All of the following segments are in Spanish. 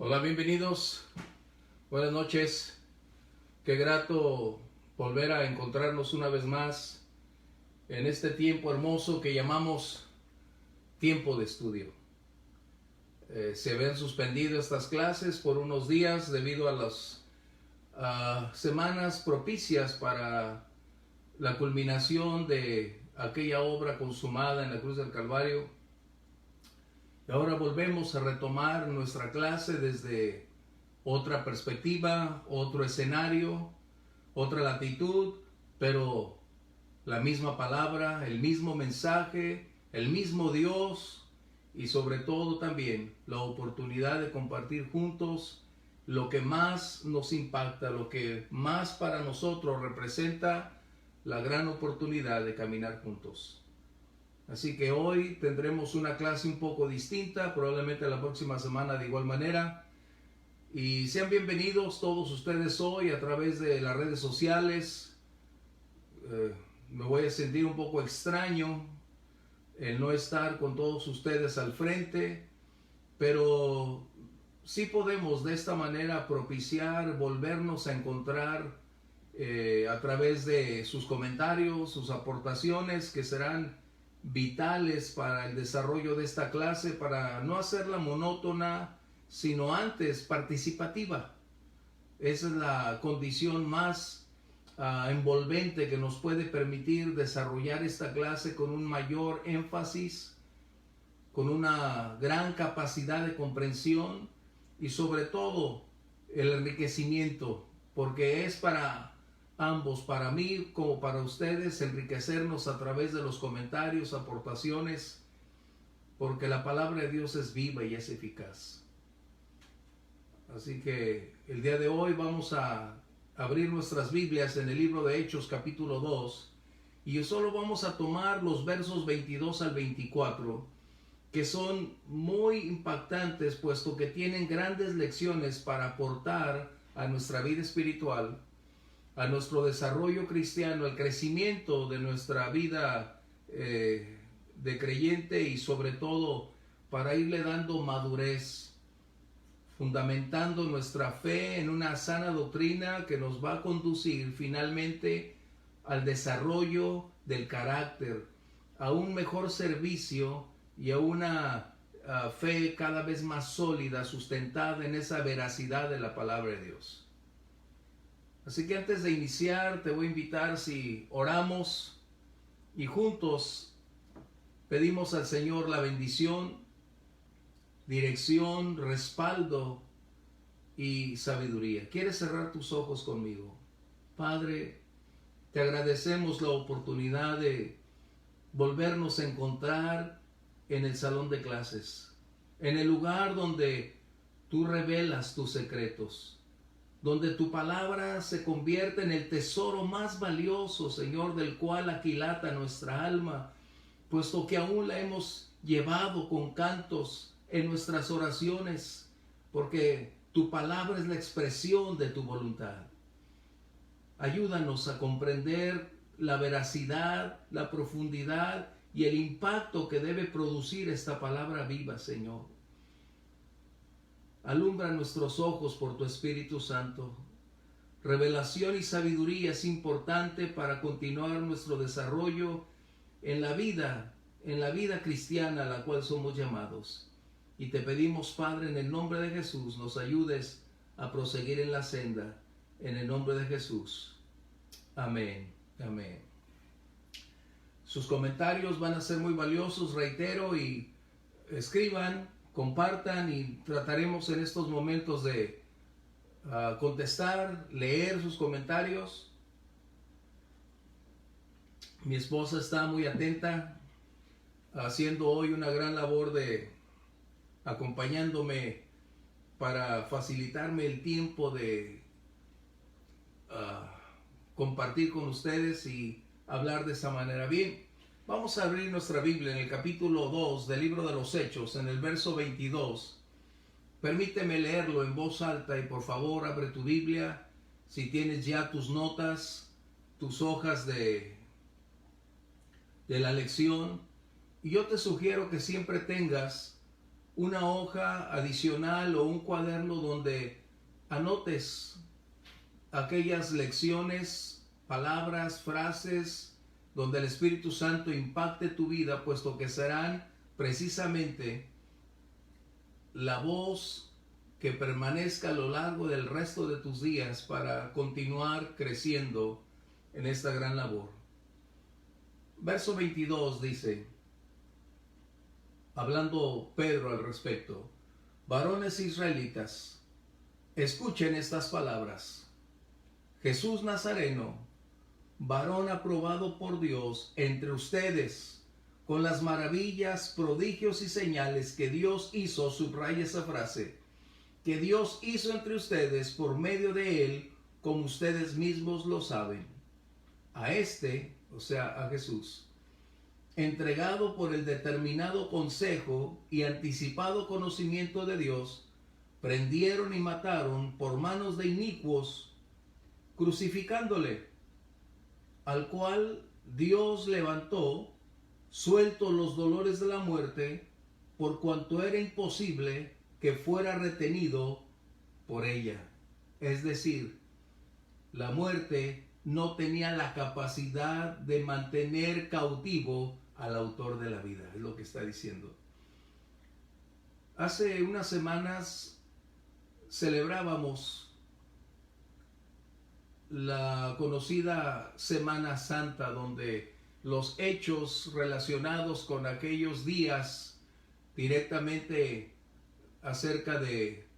Hola, bienvenidos. Buenas noches. Qué grato volver a encontrarnos una vez más en este tiempo hermoso que llamamos tiempo de estudio. Se ven suspendido estas clases por unos días debido a las semanas propicias para la culminación de aquella obra consumada en la cruz del Calvario. Y ahora volvemos a retomar nuestra clase desde otra perspectiva, otro escenario, otra latitud, pero la misma palabra, el mismo mensaje, el mismo Dios y sobre todo también la oportunidad de compartir juntos lo que más nos impacta, lo que más para nosotros representa la gran oportunidad de caminar juntos. Así que hoy tendremos una clase un poco distinta, probablemente la próxima semana de igual manera. Y sean bienvenidos todos ustedes hoy a través de las redes sociales. Me voy a sentir un poco extraño el no estar con todos ustedes al frente, pero sí podemos de esta manera propiciar, volvernos a encontrar a través de sus comentarios, sus aportaciones que serán vitales para el desarrollo de esta clase, para no hacerla monótona, sino antes participativa. Esa es la condición más envolvente que nos puede permitir desarrollar esta clase con un mayor énfasis, con una gran capacidad de comprensión y sobre todo el enriquecimiento, porque es para ambos, para mí como para ustedes, enriquecernos a través de los comentarios, aportaciones, porque la palabra de Dios es viva y es eficaz. Así que el día de hoy vamos a abrir nuestras Biblias en el libro de Hechos capítulo 2 y solo vamos a tomar los versos 22 al 24, que son muy impactantes puesto que tienen grandes lecciones para aportar a nuestra vida espiritual, a nuestro desarrollo cristiano, al crecimiento de nuestra vida de creyente y sobre todo para irle dando madurez, fundamentando nuestra fe en una sana doctrina que nos va a conducir finalmente al desarrollo del carácter, a un mejor servicio y a una fe cada vez más sólida, sustentada en esa veracidad de la palabra de Dios. Así que antes de iniciar te voy a invitar si oramos y juntos pedimos al Señor la bendición, dirección, respaldo y sabiduría. ¿Quieres cerrar tus ojos conmigo? Padre, te agradecemos la oportunidad de volvernos a encontrar en el salón de clases, en el lugar donde tú revelas tus secretos, donde tu palabra se convierte en el tesoro más valioso, Señor, del cual aquilata nuestra alma, puesto que aún la hemos llevado con cantos en nuestras oraciones, porque tu palabra es la expresión de tu voluntad. Ayúdanos a comprender la veracidad, la profundidad y el impacto que debe producir esta palabra viva, Señor. Alumbra nuestros ojos por tu Espíritu Santo. Revelación y sabiduría es importante para continuar nuestro desarrollo en la vida cristiana a la cual somos llamados. Y te pedimos, Padre, en el nombre de Jesús, nos ayudes a proseguir en la senda. En el nombre de Jesús. Amén. Amén. Sus comentarios van a ser muy valiosos, reitero, y escriban, compartan y trataremos en estos momentos de contestar, leer sus comentarios. Mi esposa está muy atenta, haciendo hoy una gran labor de acompañándome para facilitarme el tiempo de compartir con ustedes y hablar de esa manera. Bien, vamos a abrir nuestra Biblia en el capítulo 2 del libro de los Hechos, en el verso 22. Permíteme leerlo en voz alta y por favor abre tu Biblia. Si tienes ya tus notas, tus hojas de la lección. Y yo te sugiero que siempre tengas una hoja adicional o un cuaderno donde anotes aquellas lecciones, palabras, frases, donde el Espíritu Santo impacte tu vida, puesto que serán precisamente la voz que permanezca a lo largo del resto de tus días para continuar creciendo en esta gran labor. Verso 22 dice, hablando Pedro al respecto: varones israelitas, escuchen estas palabras. Jesús Nazareno, varón aprobado por Dios entre ustedes, con las maravillas, prodigios y señales que Dios hizo, subraya esa frase, que Dios hizo entre ustedes por medio de él, como ustedes mismos lo saben. A este, o sea, a Jesús, entregado por el determinado consejo y anticipado conocimiento de Dios, prendieron y mataron por manos de inicuos, crucificándole, al cual Dios levantó, suelto los dolores de la muerte, por cuanto era imposible que fuera retenido por ella. Es decir, la muerte no tenía la capacidad de mantener cautivo al autor de la vida, es lo que está diciendo. Hace unas semanas celebrábamos la conocida Semana Santa, donde los hechos relacionados con aquellos días, directamente acerca de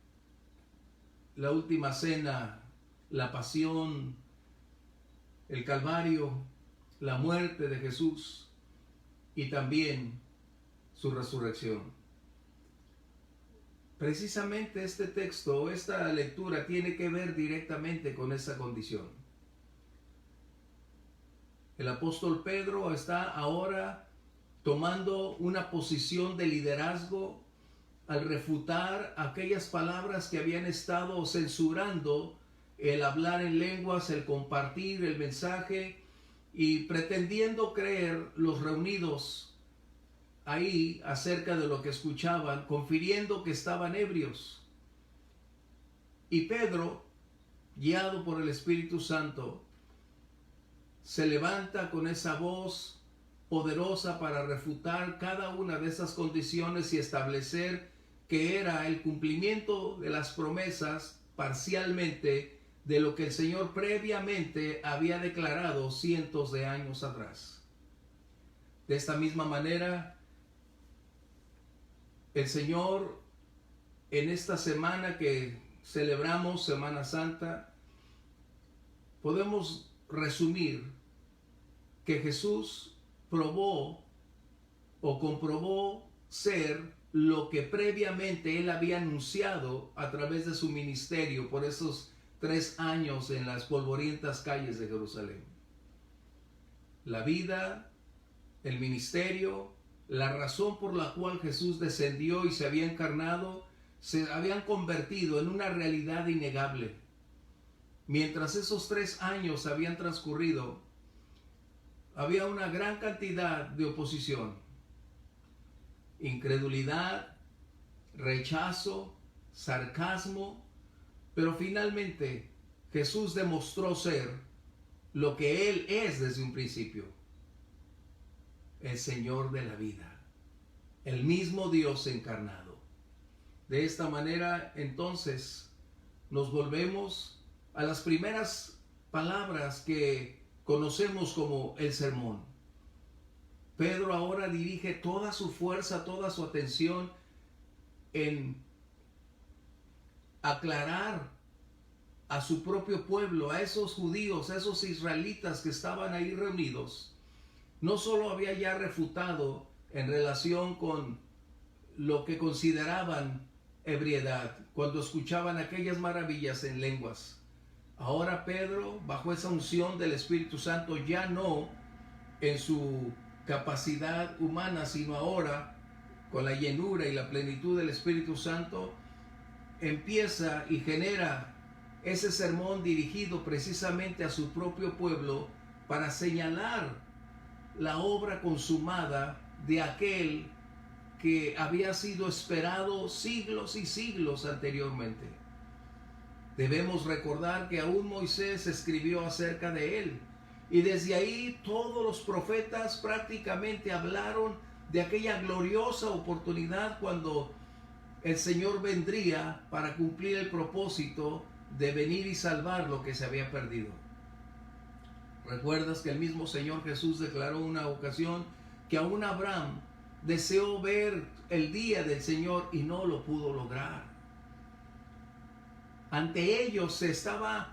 la última cena, la pasión, el Calvario, la muerte de Jesús y también su resurrección. Precisamente este texto, esta lectura tiene que ver directamente con esa condición. El apóstol Pedro está ahora tomando una posición de liderazgo al refutar aquellas palabras que habían estado censurando el hablar en lenguas, el compartir el mensaje, y pretendiendo creer los reunidos ahí acerca de lo que escuchaban, confiriendo que estaban ebrios. Y Pedro, guiado por el Espíritu Santo, se levanta con esa voz poderosa para refutar cada una de esas condiciones y establecer que era el cumplimiento de las promesas parcialmente de lo que el Señor previamente había declarado cientos de años atrás. De esta misma manera, el Señor, en esta semana que celebramos, Semana Santa, podemos resumir que Jesús probó o comprobó ser lo que previamente Él había anunciado a través de su ministerio por esos 3 años en las polvorientas calles de Jerusalén. La vida, el ministerio, la razón por la cual Jesús descendió y se había encarnado, se habían convertido en una realidad innegable. Mientras esos 3 años habían transcurrido, había una gran cantidad de oposición, incredulidad, rechazo, sarcasmo, pero finalmente Jesús demostró ser lo que Él es desde un principio: el Señor de la vida, el mismo Dios encarnado. De esta manera, entonces, nos volvemos a las primeras palabras que conocemos como el sermón. Pedro ahora dirige toda su fuerza, toda su atención en aclarar a su propio pueblo, a esos judíos, a esos israelitas que estaban ahí reunidos. No solo había ya refutado en relación con lo que consideraban ebriedad, cuando escuchaban aquellas maravillas en lenguas. Ahora Pedro, bajo esa unción del Espíritu Santo, ya no en su capacidad humana, sino ahora con la llenura y la plenitud del Espíritu Santo, empieza y genera ese sermón dirigido precisamente a su propio pueblo para señalar la obra consumada de aquel que había sido esperado siglos y siglos anteriormente. Debemos recordar que aún Moisés escribió acerca de él, y desde ahí todos los profetas prácticamente hablaron de aquella gloriosa oportunidad cuando el Señor vendría para cumplir el propósito de venir y salvar lo que se había perdido. ¿Recuerdas que el mismo Señor Jesús declaró una ocasión que aún Abraham deseó ver el día del Señor y no lo pudo lograr? Ante ellos se estaba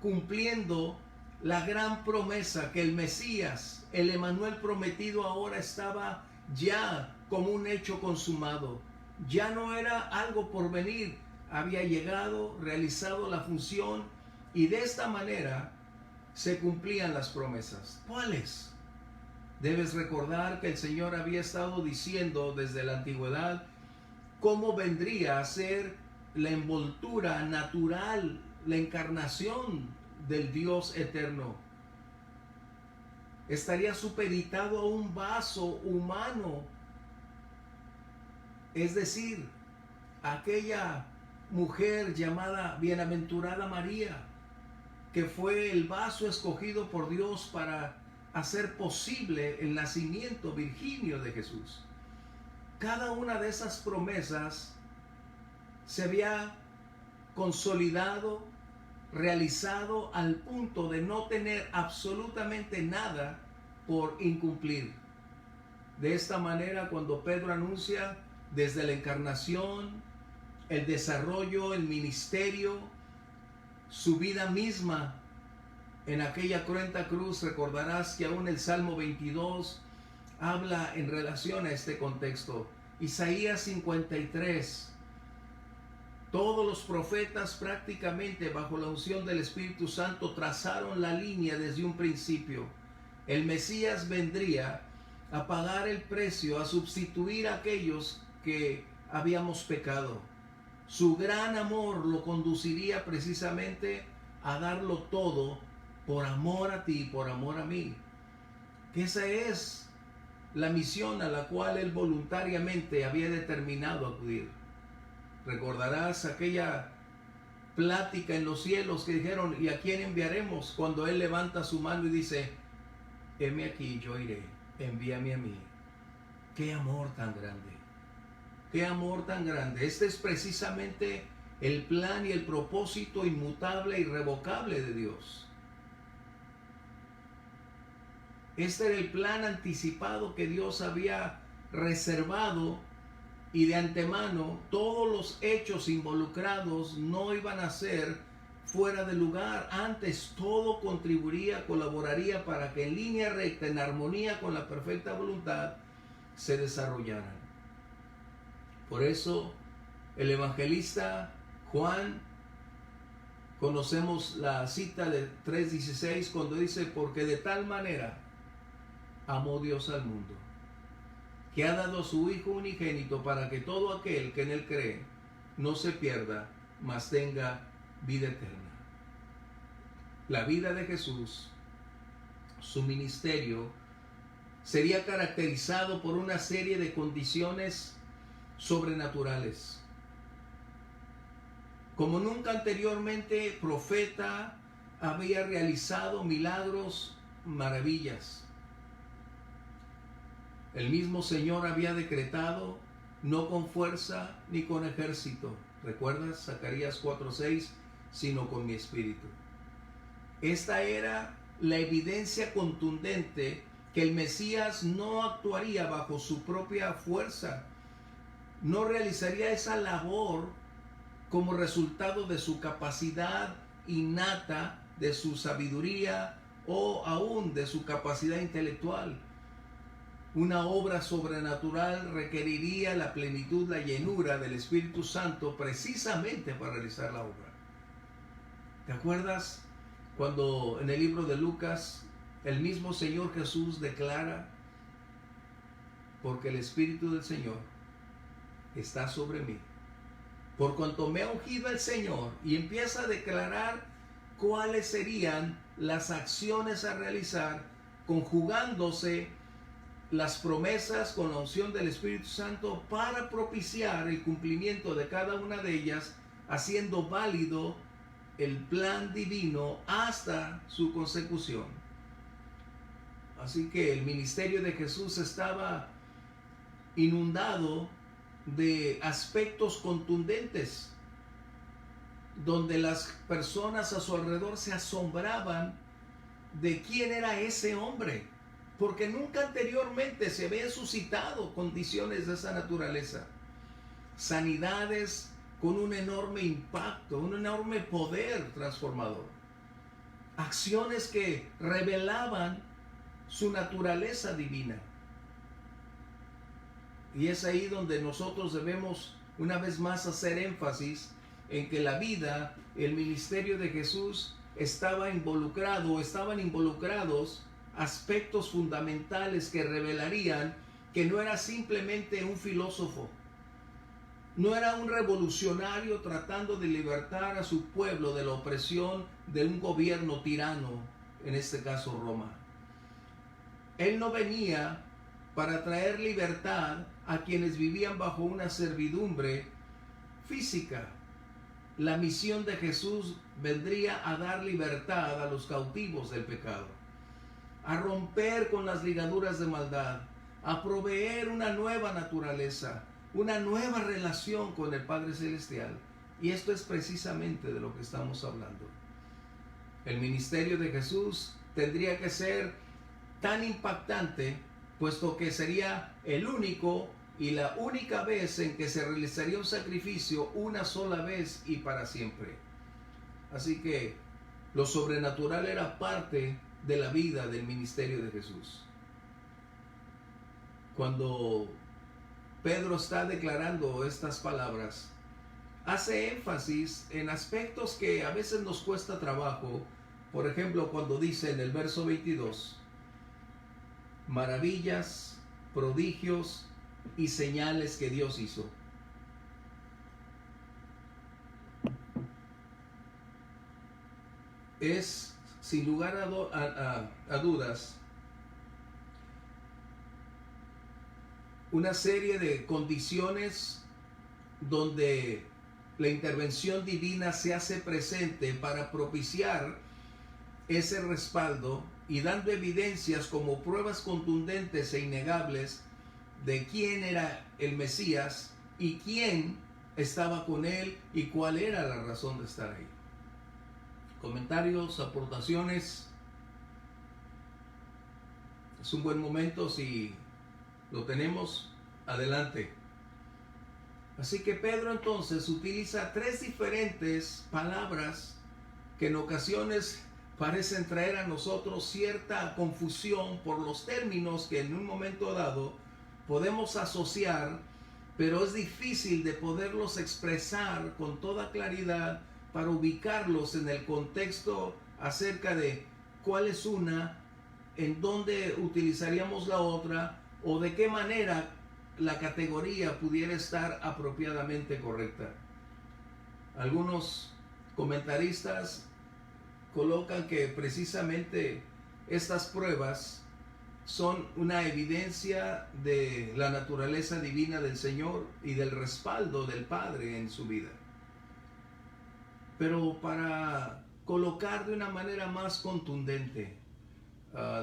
cumpliendo la gran promesa que el Mesías, el Emanuel prometido, ahora estaba ya como un hecho consumado. Ya no era algo por venir, había llegado, realizado la función, y de esta manera se cumplían las promesas. ¿Cuáles? Debes recordar que el Señor había estado diciendo desde la antigüedad cómo vendría a ser la envoltura natural, la encarnación del Dios eterno. Estaría supeditado a un vaso humano, es decir, aquella mujer llamada Bienaventurada María, que fue el vaso escogido por Dios para hacer posible el nacimiento virginio de Jesús. Cada una de esas promesas se había consolidado, realizado al punto de no tener absolutamente nada por incumplir. De esta manera, cuando Pedro anuncia desde la encarnación, el desarrollo, el ministerio, su vida misma en aquella cruenta cruz, recordarás que aún el Salmo 22 habla en relación a este contexto. Isaías 53. Todos los profetas prácticamente bajo la unción del Espíritu Santo trazaron la línea desde un principio. El Mesías vendría a pagar el precio, a sustituir a aquellos que habíamos pecado. Su gran amor lo conduciría precisamente a darlo todo por amor a ti, por amor a mí. Que esa es la misión a la cual él voluntariamente había determinado acudir. Recordarás aquella plática en los cielos que dijeron: ¿y a quién enviaremos? Cuando él levanta su mano y dice: heme aquí, yo iré, envíame a mí. ¡Qué amor tan grande! ¡Qué amor tan grande! Este es precisamente el plan y el propósito inmutable e irrevocable de Dios. Este era el plan anticipado que Dios había reservado, y de antemano todos los hechos involucrados no iban a ser fuera de lugar. Antes todo contribuiría, colaboraría para que en línea recta, en armonía con la perfecta voluntad, se desarrollaran. Por eso el evangelista Juan, conocemos la cita de 3:16 cuando dice: porque de tal manera amó Dios al mundo, que ha dado a su Hijo unigénito, para que todo aquel que en él cree no se pierda, mas tenga vida eterna. La vida de Jesús, su ministerio, sería caracterizado por una serie de condiciones sobrenaturales. Como nunca anteriormente, profeta había realizado milagros, maravillas. El mismo Señor había decretado: no con fuerza ni con ejército. ¿Recuerdas Zacarías 4:6? Sino con mi espíritu. Esta era la evidencia contundente que el Mesías no actuaría bajo su propia fuerza, no realizaría esa labor como resultado de su capacidad innata, de su sabiduría o aún de su capacidad intelectual. Una obra sobrenatural requeriría la plenitud, la llenura del Espíritu Santo precisamente para realizar la obra. ¿Te acuerdas cuando en el libro de Lucas el mismo Señor Jesús declara: porque el Espíritu del Señor está sobre mí, por cuanto me ha ungido el Señor? Y empieza a declarar cuáles serían las acciones a realizar, conjugándose las promesas con la unción del Espíritu Santo para propiciar el cumplimiento de cada una de ellas, haciendo válido el plan divino hasta su consecución. Así que el ministerio de Jesús estaba inundado de aspectos contundentes, donde las personas a su alrededor se asombraban de quién era ese hombre, porque nunca anteriormente se habían suscitado condiciones de esa naturaleza. Sanidades con un enorme impacto, un enorme poder transformador. Acciones que revelaban su naturaleza divina. Y es ahí donde nosotros debemos una vez más hacer énfasis en que la vida, el ministerio de Jesús estaban involucrados aspectos fundamentales que revelarían que no era simplemente un filósofo, no era un revolucionario tratando de libertar a su pueblo de la opresión de un gobierno tirano, en este caso Roma. Él no venía para traer libertad a quienes vivían bajo una servidumbre física. La misión de Jesús vendría a dar libertad a los cautivos del pecado, a romper con las ligaduras de maldad, a proveer una nueva naturaleza, una nueva relación con el Padre Celestial. Y esto es precisamente de lo que estamos hablando. El ministerio de Jesús tendría que ser tan impactante, puesto que sería el único y la única vez en que se realizaría un sacrificio una sola vez y para siempre. Así que lo sobrenatural era parte de la vida del ministerio de Jesús. Cuando Pedro está declarando estas palabras, hace énfasis en aspectos que a veces nos cuesta trabajo. Por ejemplo, cuando dice en el verso 22, maravillas, prodigios y señales que Dios hizo. Es, sin lugar a dudas, una serie de condiciones donde la intervención divina se hace presente para propiciar ese respaldo y dando evidencias como pruebas contundentes e innegables de quién era el Mesías y quién estaba con él y cuál era la razón de estar ahí. Comentarios, aportaciones. Es un buen momento, si lo tenemos, adelante. Así que Pedro entonces utiliza tres diferentes palabras que en ocasiones parecen traer a nosotros cierta confusión por los términos que en un momento dado podemos asociar, pero es difícil de poderlos expresar con toda claridad para ubicarlos en el contexto acerca de cuál es una, en dónde utilizaríamos la otra, o de qué manera la categoría pudiera estar apropiadamente correcta. Algunos comentaristas colocan que precisamente estas pruebas son una evidencia de la naturaleza divina del Señor y del respaldo del Padre en su vida. Pero para colocar de una manera más contundente,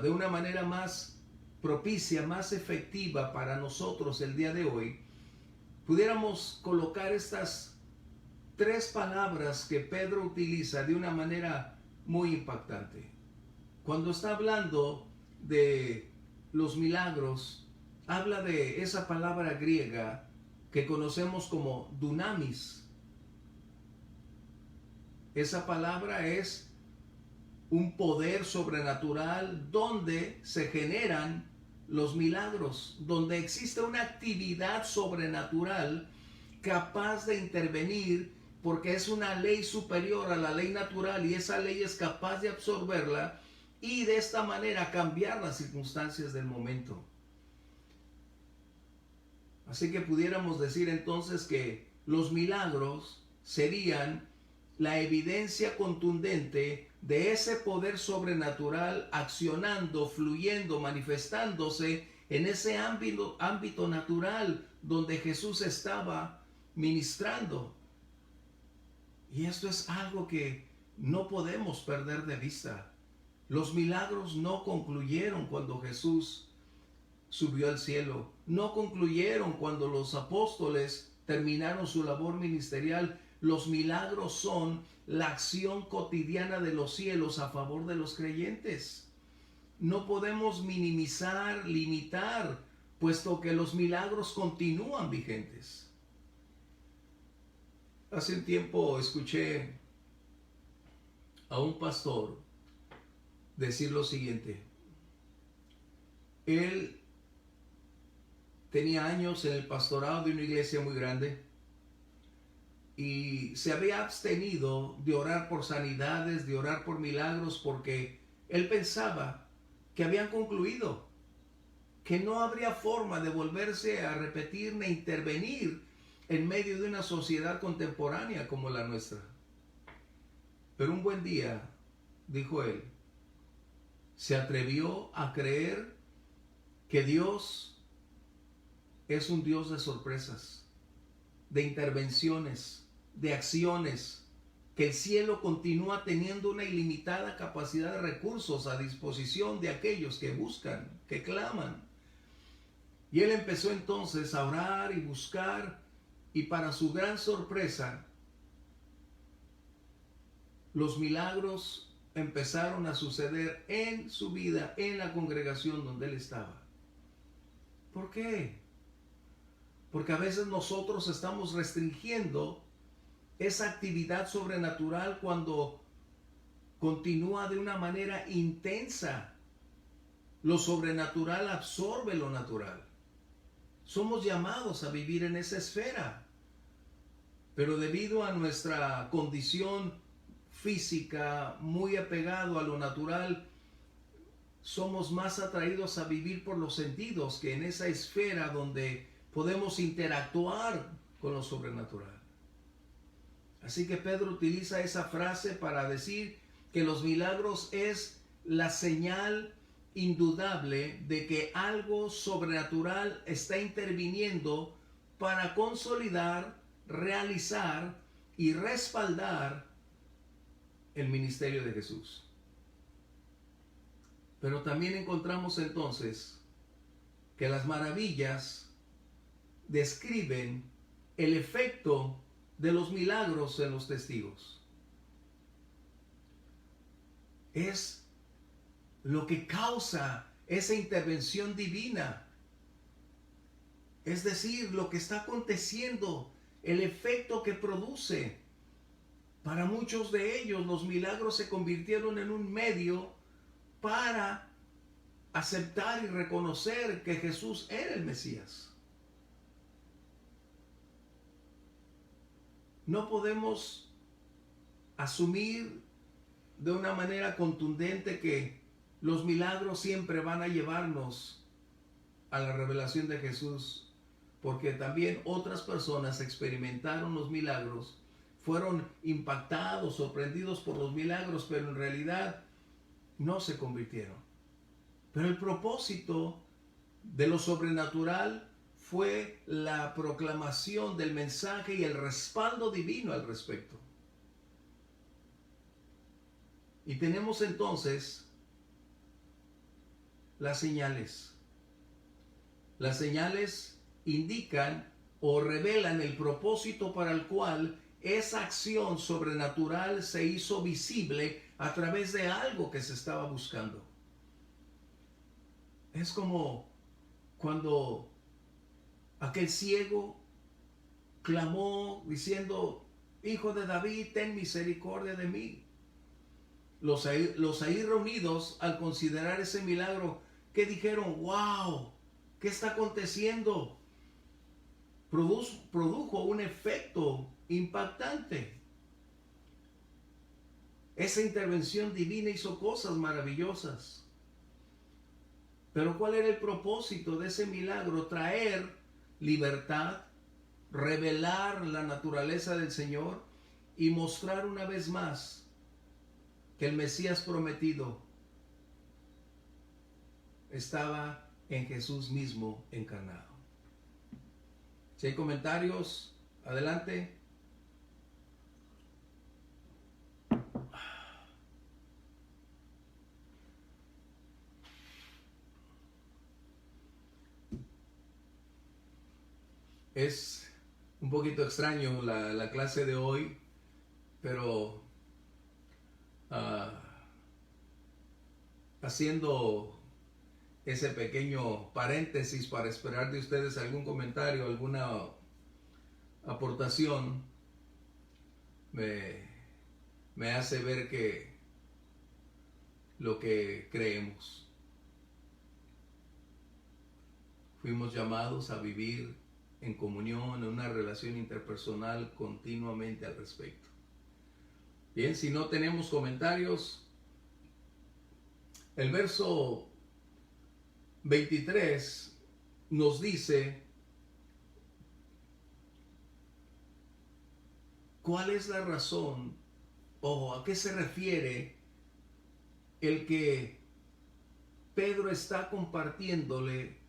de una manera más propicia, más efectiva para nosotros el día de hoy, pudiéramos colocar estas tres palabras que Pedro utiliza de una manera muy impactante. Cuando está hablando de los milagros, habla de esa palabra griega que conocemos como dunamis. Esa palabra es un poder sobrenatural donde se generan los milagros, donde existe una actividad sobrenatural capaz de intervenir, porque es una ley superior a la ley natural y esa ley es capaz de absorberla y de esta manera cambiar las circunstancias del momento. Así que pudiéramos decir entonces que los milagros serían la evidencia contundente de ese poder sobrenatural accionando, fluyendo, manifestándose en ese ámbito natural donde Jesús estaba ministrando. Y esto es algo que no podemos perder de vista. Los milagros no concluyeron cuando Jesús subió al cielo. No concluyeron cuando los apóstoles terminaron su labor ministerial. Los milagros son la acción cotidiana de los cielos a favor de los creyentes. No podemos minimizar, limitar, puesto que los milagros continúan vigentes. Hace un tiempo escuché a un pastor decir lo siguiente. Él tenía años en el pastorado de una iglesia muy grande y se había abstenido de orar por sanidades, de orar por milagros, porque él pensaba que habían concluido, que no habría forma de volverse a repetir ni intervenir en medio de una sociedad contemporánea como la nuestra. Pero un buen día, dijo él, se atrevió a creer que Dios es un Dios de sorpresas, de intervenciones, de acciones, que el cielo continúa teniendo una ilimitada capacidad de recursos a disposición de aquellos que buscan, que claman. Y él empezó entonces a orar y buscar, y para su gran sorpresa, los milagros empezaron a suceder en su vida, en la congregación donde él estaba. ¿Por qué? Porque a veces nosotros estamos restringiendo esa actividad sobrenatural cuando continúa de una manera intensa. Lo sobrenatural absorbe lo natural. Somos llamados a vivir en esa esfera, pero debido a nuestra condición física muy apegado a lo natural, somos más atraídos a vivir por los sentidos que en esa esfera donde podemos interactuar con lo sobrenatural. Así que Pedro utiliza esa frase para decir que los milagros es la señal indudable de que algo sobrenatural está interviniendo para consolidar, realizar y respaldar el ministerio de Jesús. Pero también encontramos entonces que las maravillas describen el efecto de los milagros en los testigos. Es lo que causa esa intervención divina. Es decir, lo que está aconteciendo, el efecto que produce. Para muchos de ellos, los milagros se convirtieron en un medio para aceptar y reconocer que Jesús era el Mesías. No podemos asumir de una manera contundente que los milagros siempre van a llevarnos a la revelación de Jesús, porque también otras personas experimentaron los milagros, fueron impactados, sorprendidos por los milagros, pero en realidad no se convirtieron. Pero el propósito de lo sobrenatural fue la proclamación del mensaje y el respaldo divino al respecto. Y tenemos entonces las señales. Las señales indican o revelan el propósito para el cual esa acción sobrenatural se hizo visible a través de algo que se estaba buscando. Es como cuando aquel ciego clamó diciendo: Hijo de David, ten misericordia de mí. Los ahí reunidos, al considerar ese milagro, ¿qué dijeron? ¡Wow! ¿Qué está aconteciendo? Produjo un efecto impactante. Esa intervención divina hizo cosas maravillosas. Pero ¿cuál era el propósito de ese milagro? Traer libertad, revelar la naturaleza del Señor y mostrar una vez más que el Mesías prometido estaba en Jesús mismo encarnado. Si hay comentarios, adelante. Es un poquito extraño la clase de hoy, pero haciendo ese pequeño paréntesis para esperar de ustedes algún comentario, alguna aportación, me hace ver que lo que creemos. Fuimos llamados a vivir en comunión, en una relación interpersonal continuamente al respecto. Bien, si no tenemos comentarios, el verso 23 nos dice cuál es la razón o a qué se refiere el que Pedro está compartiéndole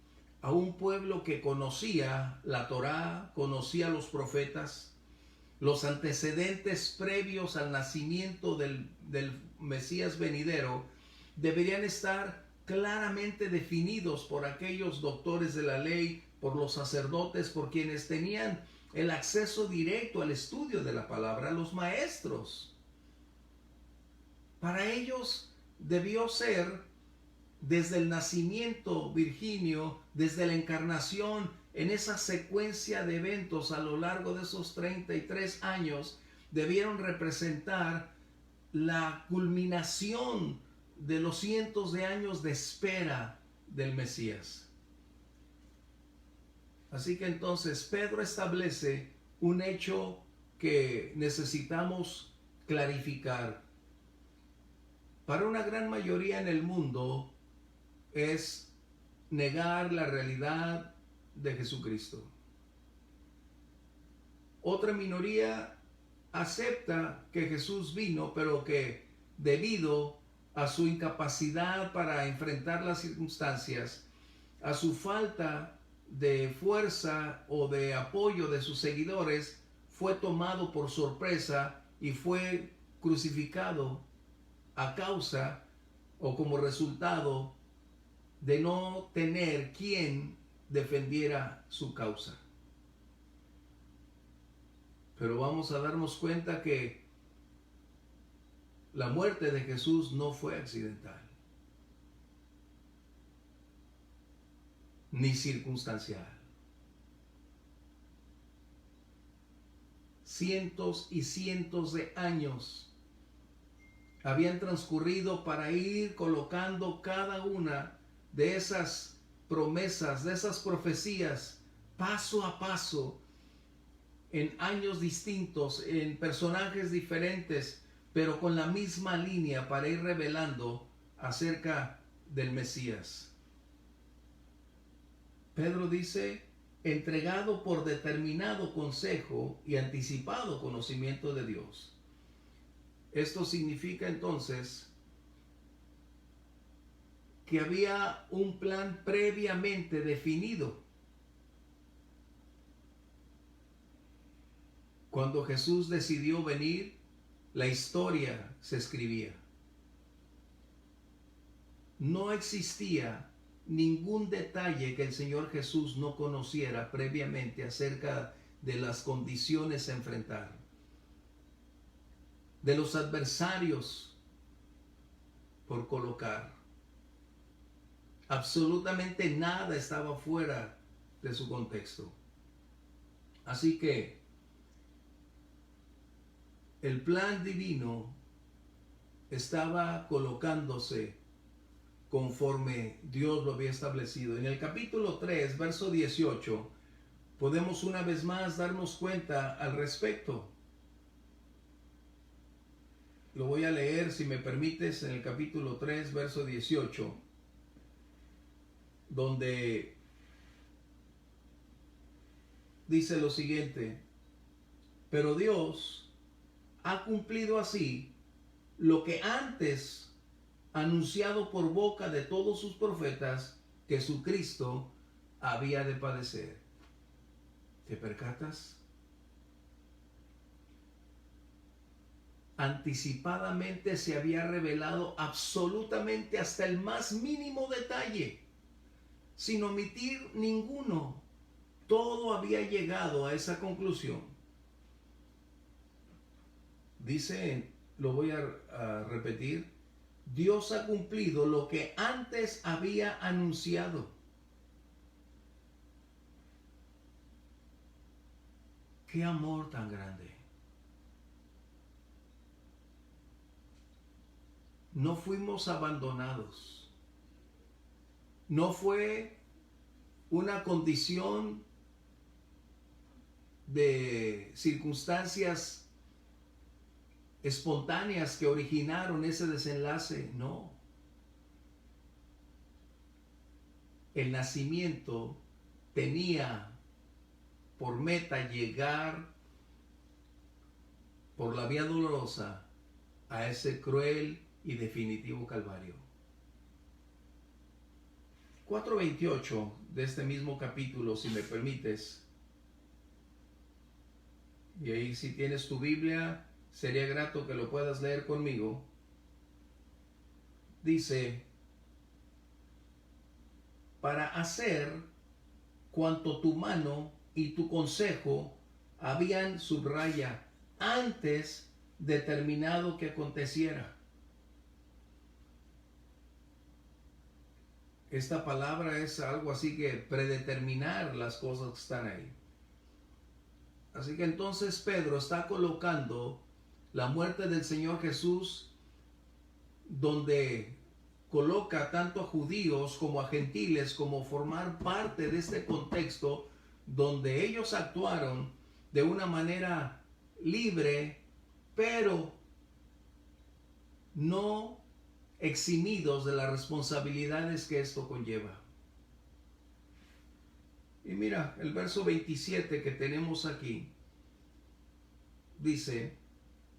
a un pueblo que conocía la Torá, conocía los profetas, los antecedentes previos al nacimiento del Mesías venidero deberían estar claramente definidos por aquellos doctores de la ley, por los sacerdotes, por quienes tenían el acceso directo al estudio de la palabra, los maestros. Para ellos debió ser desde el nacimiento virginio, desde la encarnación, en esa secuencia de eventos a lo largo de esos 33 años, debieron representar la culminación de los cientos de años de espera del Mesías. Así que entonces Pedro establece un hecho que necesitamos clarificar. Para una gran mayoría en el mundo es negar la realidad de Jesucristo. Otra minoría acepta que Jesús vino, pero que debido a su incapacidad para enfrentar las circunstancias, a su falta de fuerza o de apoyo de sus seguidores, fue tomado por sorpresa y fue crucificado a causa o como resultado de no tener quien defendiera su causa. Pero vamos a darnos cuenta que la muerte de Jesús no fue accidental, ni circunstancial. Cientos y cientos de años habían transcurrido para ir colocando cada una de esas promesas, de esas profecías, paso a paso, en años distintos, en personajes diferentes, pero con la misma línea para ir revelando acerca del Mesías. Pedro dice, entregado por determinado consejo y anticipado conocimiento de Dios. Esto significa entonces que había un plan previamente definido. Cuando Jesús decidió venir, la historia se escribía. No existía ningún detalle que el Señor Jesús no conociera previamente acerca de las condiciones a enfrentar, de los adversarios por colocar. Absolutamente nada estaba fuera de su contexto. Así que el plan divino estaba colocándose conforme Dios lo había establecido. En el capítulo 3, verso 18, podemos una vez más darnos cuenta al respecto. Lo voy a leer, si me permites, en el capítulo 3, verso 18, donde dice lo siguiente: pero Dios ha cumplido así lo que antes anunciado por boca de todos sus profetas que su Cristo había de padecer. ¿Te percatas? Anticipadamente se había revelado absolutamente hasta el más mínimo detalle, sin omitir ninguno. Todo había llegado a esa conclusión. Dice, lo voy a repetir, Dios ha cumplido lo que antes había anunciado. ¡Qué amor tan grande! No fuimos abandonados. No fue una condición de circunstancias espontáneas que originaron ese desenlace. No. El nacimiento tenía por meta llegar por la vía dolorosa a ese cruel y definitivo Calvario. 4:28 de este mismo capítulo, si me permites. Y ahí, si tienes tu Biblia, sería grato que lo puedas leer conmigo. Dice, para hacer cuanto tu mano y tu consejo habían, subraya, antes determinado que aconteciera. Esta palabra es algo así que predeterminar las cosas que están ahí. Así que entonces Pedro está colocando la muerte del Señor Jesús, donde coloca tanto a judíos como a gentiles como formar parte de este contexto donde ellos actuaron de una manera libre, pero no eximidos de las responsabilidades que esto conlleva. Y mira, el verso 27 que tenemos aquí dice,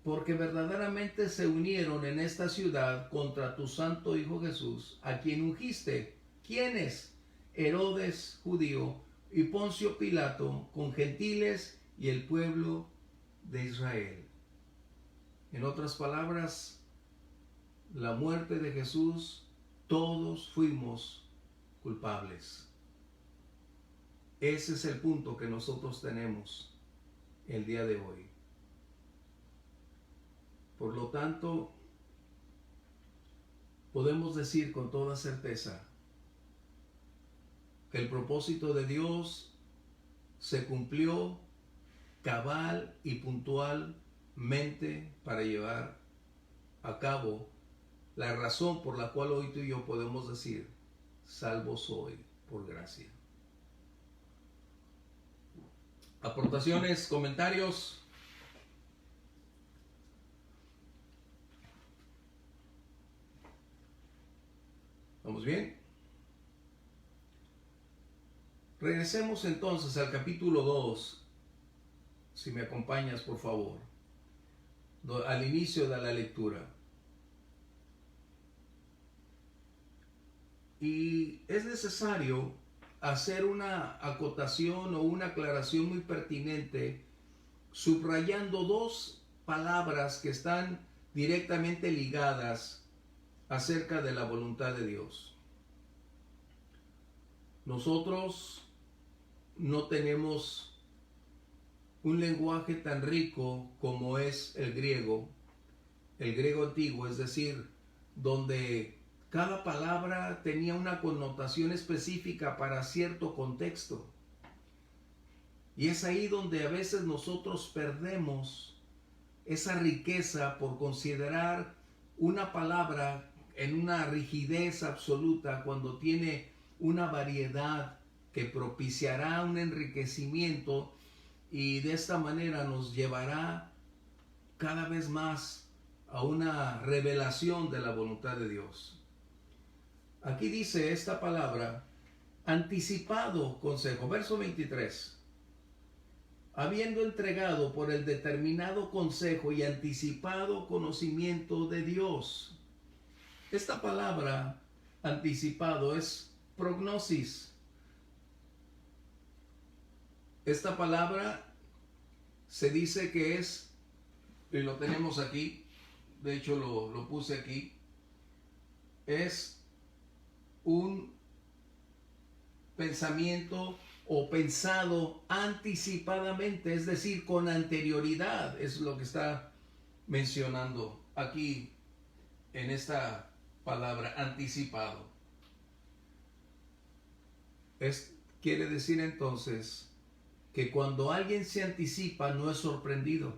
porque verdaderamente se unieron en esta ciudad contra tu santo Hijo Jesús, a quien ungiste. ¿Quiénes? Herodes judío y Poncio Pilato con gentiles y el pueblo de Israel. En otras palabras, la muerte de Jesús, todos fuimos culpables. Ese es el punto que nosotros tenemos el día de hoy. Por lo tanto, podemos decir con toda certeza que el propósito de Dios se cumplió cabal y puntualmente para llevar a cabo la razón por la cual hoy tú y yo podemos decir, salvo soy por gracia. Aportaciones, comentarios. ¿Vamos bien? Regresemos entonces al capítulo 2, si me acompañas por favor, al inicio de la lectura. Y es necesario hacer una acotación o una aclaración muy pertinente, subrayando dos palabras que están directamente ligadas acerca de la voluntad de Dios. Nosotros no tenemos un lenguaje tan rico como es el griego antiguo, es decir, donde cada palabra tenía una connotación específica para cierto contexto. Y es ahí donde a veces nosotros perdemos esa riqueza por considerar una palabra en una rigidez absoluta cuando tiene una variedad que propiciará un enriquecimiento y de esta manera nos llevará cada vez más a una revelación de la voluntad de Dios. Aquí dice esta palabra, anticipado consejo, verso 23. Habiendo entregado por el determinado consejo y anticipado conocimiento de Dios. Esta palabra, anticipado, es prognosis. Esta palabra se dice que es, y lo tenemos aquí, de hecho lo puse aquí, es un pensamiento o pensado anticipadamente, es decir, con anterioridad, es lo que está mencionando aquí en esta palabra, anticipado. Quiere decir entonces que cuando alguien se anticipa no es sorprendido.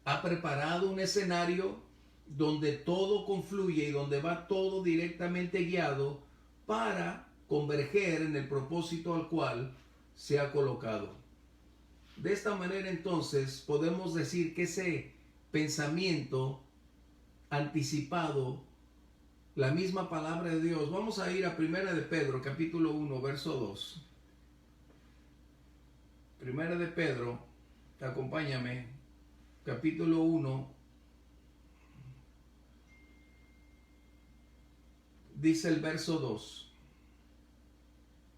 Ha preparado un escenario donde todo confluye y donde va todo directamente guiado para converger en el propósito al cual se ha colocado. De esta manera entonces podemos decir que ese pensamiento anticipado, la misma palabra de Dios, vamos a ir a Primera de Pedro, capítulo 1, verso 2. Primera de Pedro, acompáñame, capítulo 1, dice el verso 2,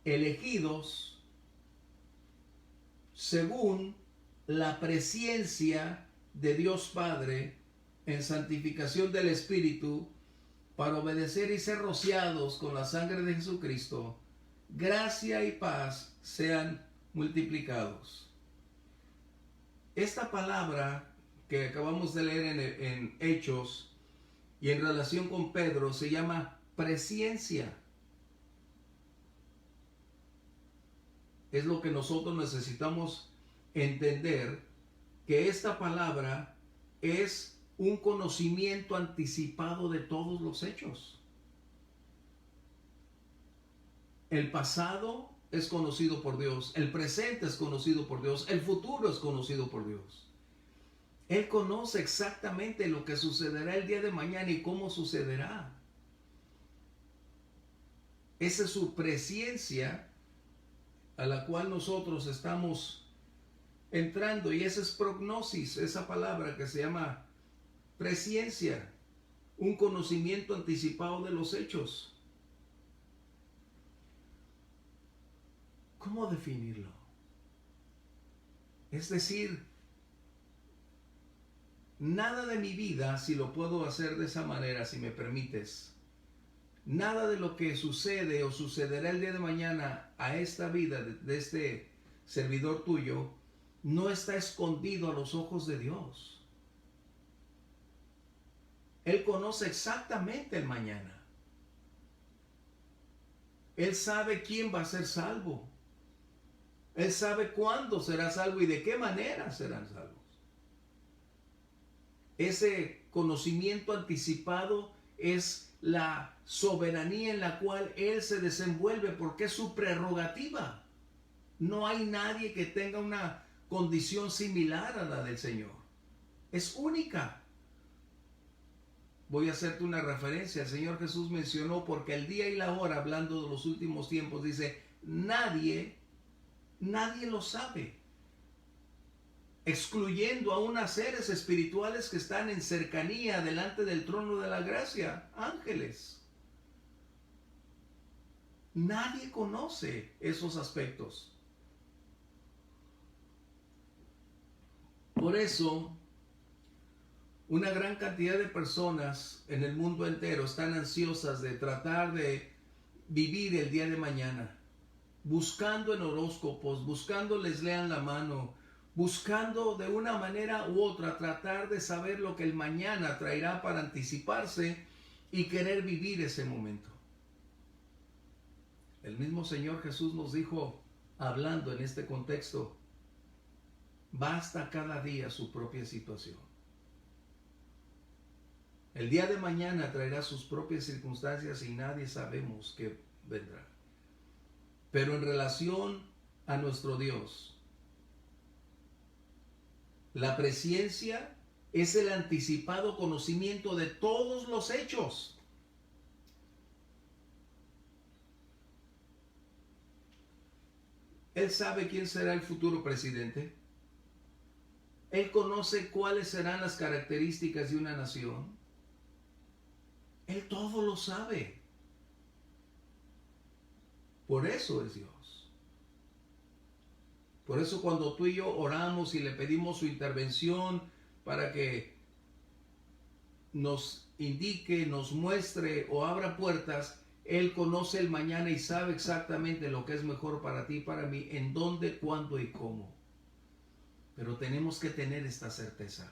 elegidos según la presciencia de Dios Padre en santificación del Espíritu, para obedecer y ser rociados con la sangre de Jesucristo, gracia y paz sean multiplicados. Esta palabra que acabamos de leer en Hechos y en relación con Pedro se llama presciencia. Es lo que nosotros necesitamos entender, que esta palabra es un conocimiento anticipado de todos los hechos. El pasado es conocido por Dios, el presente es conocido por Dios, el futuro es conocido por Dios. Él conoce exactamente lo que sucederá el día de mañana y cómo sucederá. Esa es su presciencia a la cual nosotros estamos entrando, y esa es prognosis, esa palabra que se llama presciencia, un conocimiento anticipado de los hechos. ¿Cómo definirlo? Es decir, nada de mi vida, si lo puedo hacer de esa manera, si me permites, nada de lo que sucede o sucederá el día de mañana a esta vida de este servidor tuyo, no está escondido a los ojos de Dios. Él conoce exactamente el mañana. Él sabe quién va a ser salvo. Él sabe cuándo será salvo y de qué manera serán salvos. Ese conocimiento anticipado es la soberanía en la cual Él se desenvuelve, porque es su prerrogativa. No hay nadie que tenga una condición similar a la del Señor. Es única. Voy a hacerte una referencia. El Señor Jesús mencionó, porque el día y la hora, hablando de los últimos tiempos, dice, nadie lo sabe, excluyendo a unos seres espirituales que están en cercanía delante del trono de la gracia, ángeles. Nadie conoce esos aspectos. Por eso, una gran cantidad de personas en el mundo entero están ansiosas de tratar de vivir el día de mañana, buscando en horóscopos, buscando les lean la mano, buscando de una manera u otra tratar de saber lo que el mañana traerá para anticiparse y querer vivir ese momento. El mismo Señor Jesús nos dijo, hablando en este contexto, basta cada día su propia situación. El día de mañana traerá sus propias circunstancias y nadie sabemos qué vendrá. Pero en relación a nuestro Dios, la presciencia es el anticipado conocimiento de todos los hechos. Él sabe quién será el futuro presidente. Él conoce cuáles serán las características de una nación. Él todo lo sabe. Por eso es Dios. Por eso cuando tú y yo oramos y le pedimos su intervención para que nos indique, nos muestre o abra puertas, Él conoce el mañana y sabe exactamente lo que es mejor para ti y para mí, en dónde, cuándo y cómo. Pero tenemos que tener esta certeza.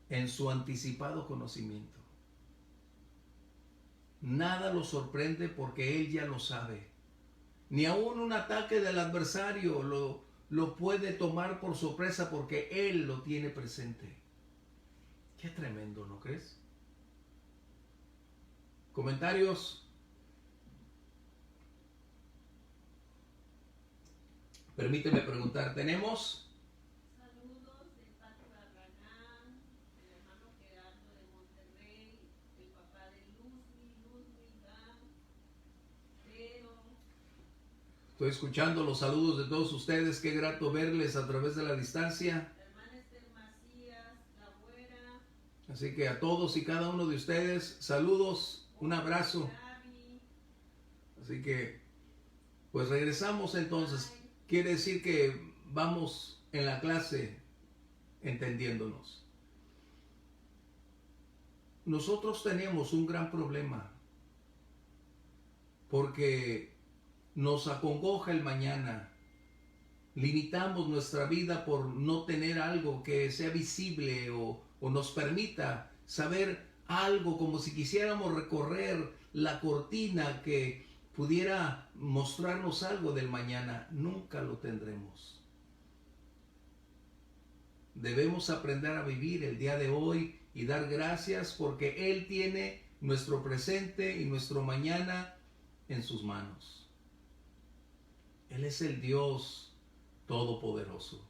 En su anticipado conocimiento. Nada lo sorprende porque Él ya lo sabe. Ni aún un ataque del adversario lo puede tomar por sorpresa porque Él lo tiene presente. Qué tremendo, ¿no crees? Comentarios. Permíteme preguntar, ¿tenemos? Saludos de Pati Barragán, el hermano Gerardo de Monterrey, el papá de Luzmi, pero... Estoy escuchando los saludos de todos ustedes. Qué grato verles a través de la distancia. La hermana Esther Macías, la güera. Así que a todos y cada uno de ustedes, saludos, un abrazo. Así que, pues regresamos entonces. Quiere decir que vamos en la clase entendiéndonos. Nosotros tenemos un gran problema porque nos acongoja el mañana. Limitamos nuestra vida por no tener algo que sea visible o nos permita saber algo, como si quisiéramos recorrer la cortina que pudiera mostrarnos algo del mañana. Nunca lo tendremos. Debemos aprender a vivir el día de hoy y dar gracias porque Él tiene nuestro presente y nuestro mañana en sus manos. Él es el Dios Todopoderoso.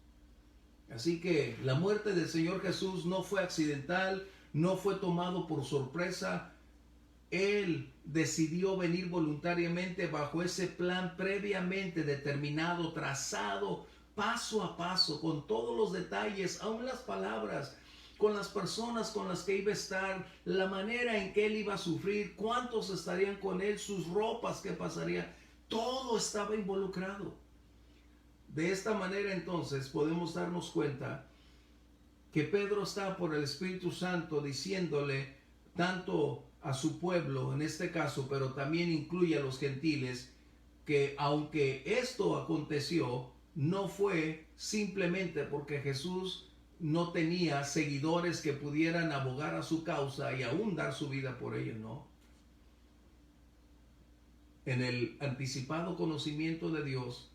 Así que la muerte del Señor Jesús no fue accidental, no fue tomado por sorpresa. Él decidió venir voluntariamente bajo ese plan previamente determinado, trazado, paso a paso, con todos los detalles, aún las palabras, con las personas con las que iba a estar, la manera en que Él iba a sufrir, cuántos estarían con Él, sus ropas que pasarían, todo estaba involucrado. De esta manera entonces podemos darnos cuenta que Pedro está por el Espíritu Santo diciéndole tanto a su pueblo en este caso, pero también incluye a los gentiles, que aunque esto aconteció, no fue simplemente porque Jesús no tenía seguidores que pudieran abogar a su causa y aún dar su vida por ello, no. En el anticipado conocimiento de Dios,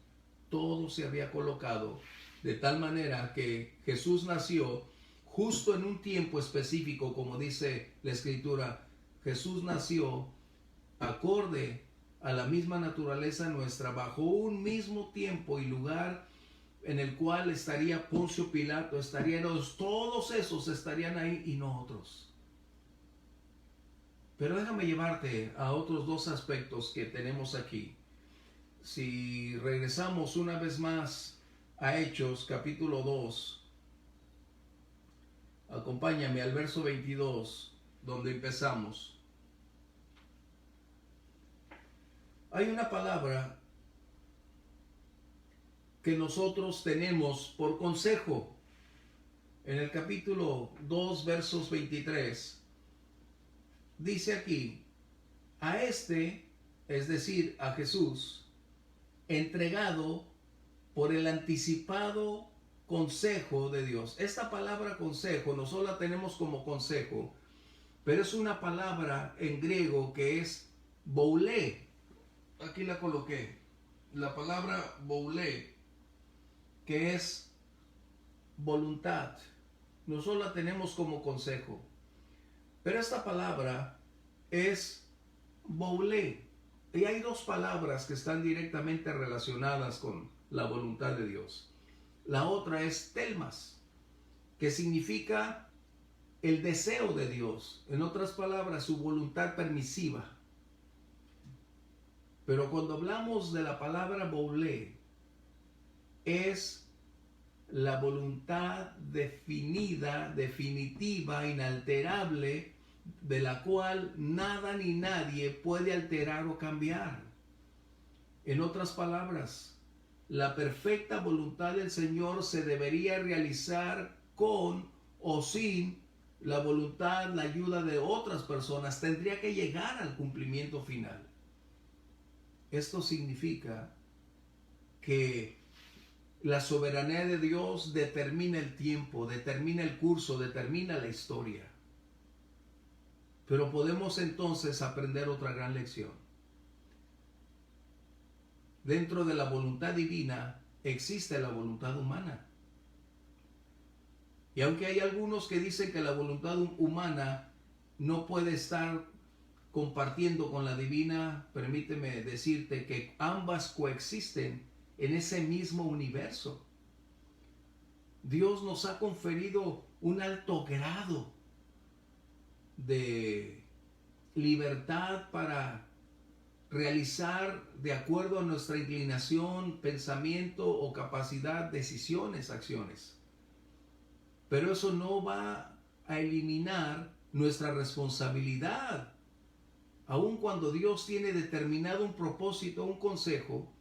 todo se había colocado de tal manera que Jesús nació justo en un tiempo específico, como dice la Escritura. Jesús nació acorde a la misma naturaleza nuestra, bajo un mismo tiempo y lugar en el cual estaría Poncio Pilato, todos esos estarían ahí y no otros. Pero déjame llevarte a otros dos aspectos que tenemos aquí. Si regresamos una vez más a Hechos capítulo 2, acompáñame al verso 22, donde empezamos. Hay una palabra que nosotros tenemos por consejo. En el capítulo 2, versos 23, dice aquí, a este, es decir, a Jesús, entregado por el anticipado consejo de Dios. Esta palabra consejo no solo la tenemos como consejo, pero es una palabra en griego que es boulé. Aquí la coloqué. La palabra boulé, que es voluntad. No solo la tenemos como consejo, pero esta palabra es boulé. Y hay dos palabras que están directamente relacionadas con la voluntad de Dios. La otra es telmas, que significa el deseo de Dios. En otras palabras, su voluntad permisiva. Pero cuando hablamos de la palabra boulé, es la voluntad definida, definitiva, inalterable de la cual nada ni nadie puede alterar o cambiar. En otras palabras, la perfecta voluntad del Señor se debería realizar con o sin la voluntad, la ayuda de otras personas. Tendría que llegar al cumplimiento final. Esto significa que la soberanía de Dios determina el tiempo, determina el curso, determina la historia. Pero podemos entonces aprender otra gran lección. Dentro de la voluntad divina existe la voluntad humana. Y aunque hay algunos que dicen que la voluntad humana no puede estar compartiendo con la divina, permíteme decirte que ambas coexisten en ese mismo universo. Dios nos ha conferido un alto grado de libertad para realizar de acuerdo a nuestra inclinación, pensamiento o capacidad, decisiones, acciones. Pero eso no va a eliminar nuestra responsabilidad. Aun cuando Dios tiene determinado un propósito, un consejo,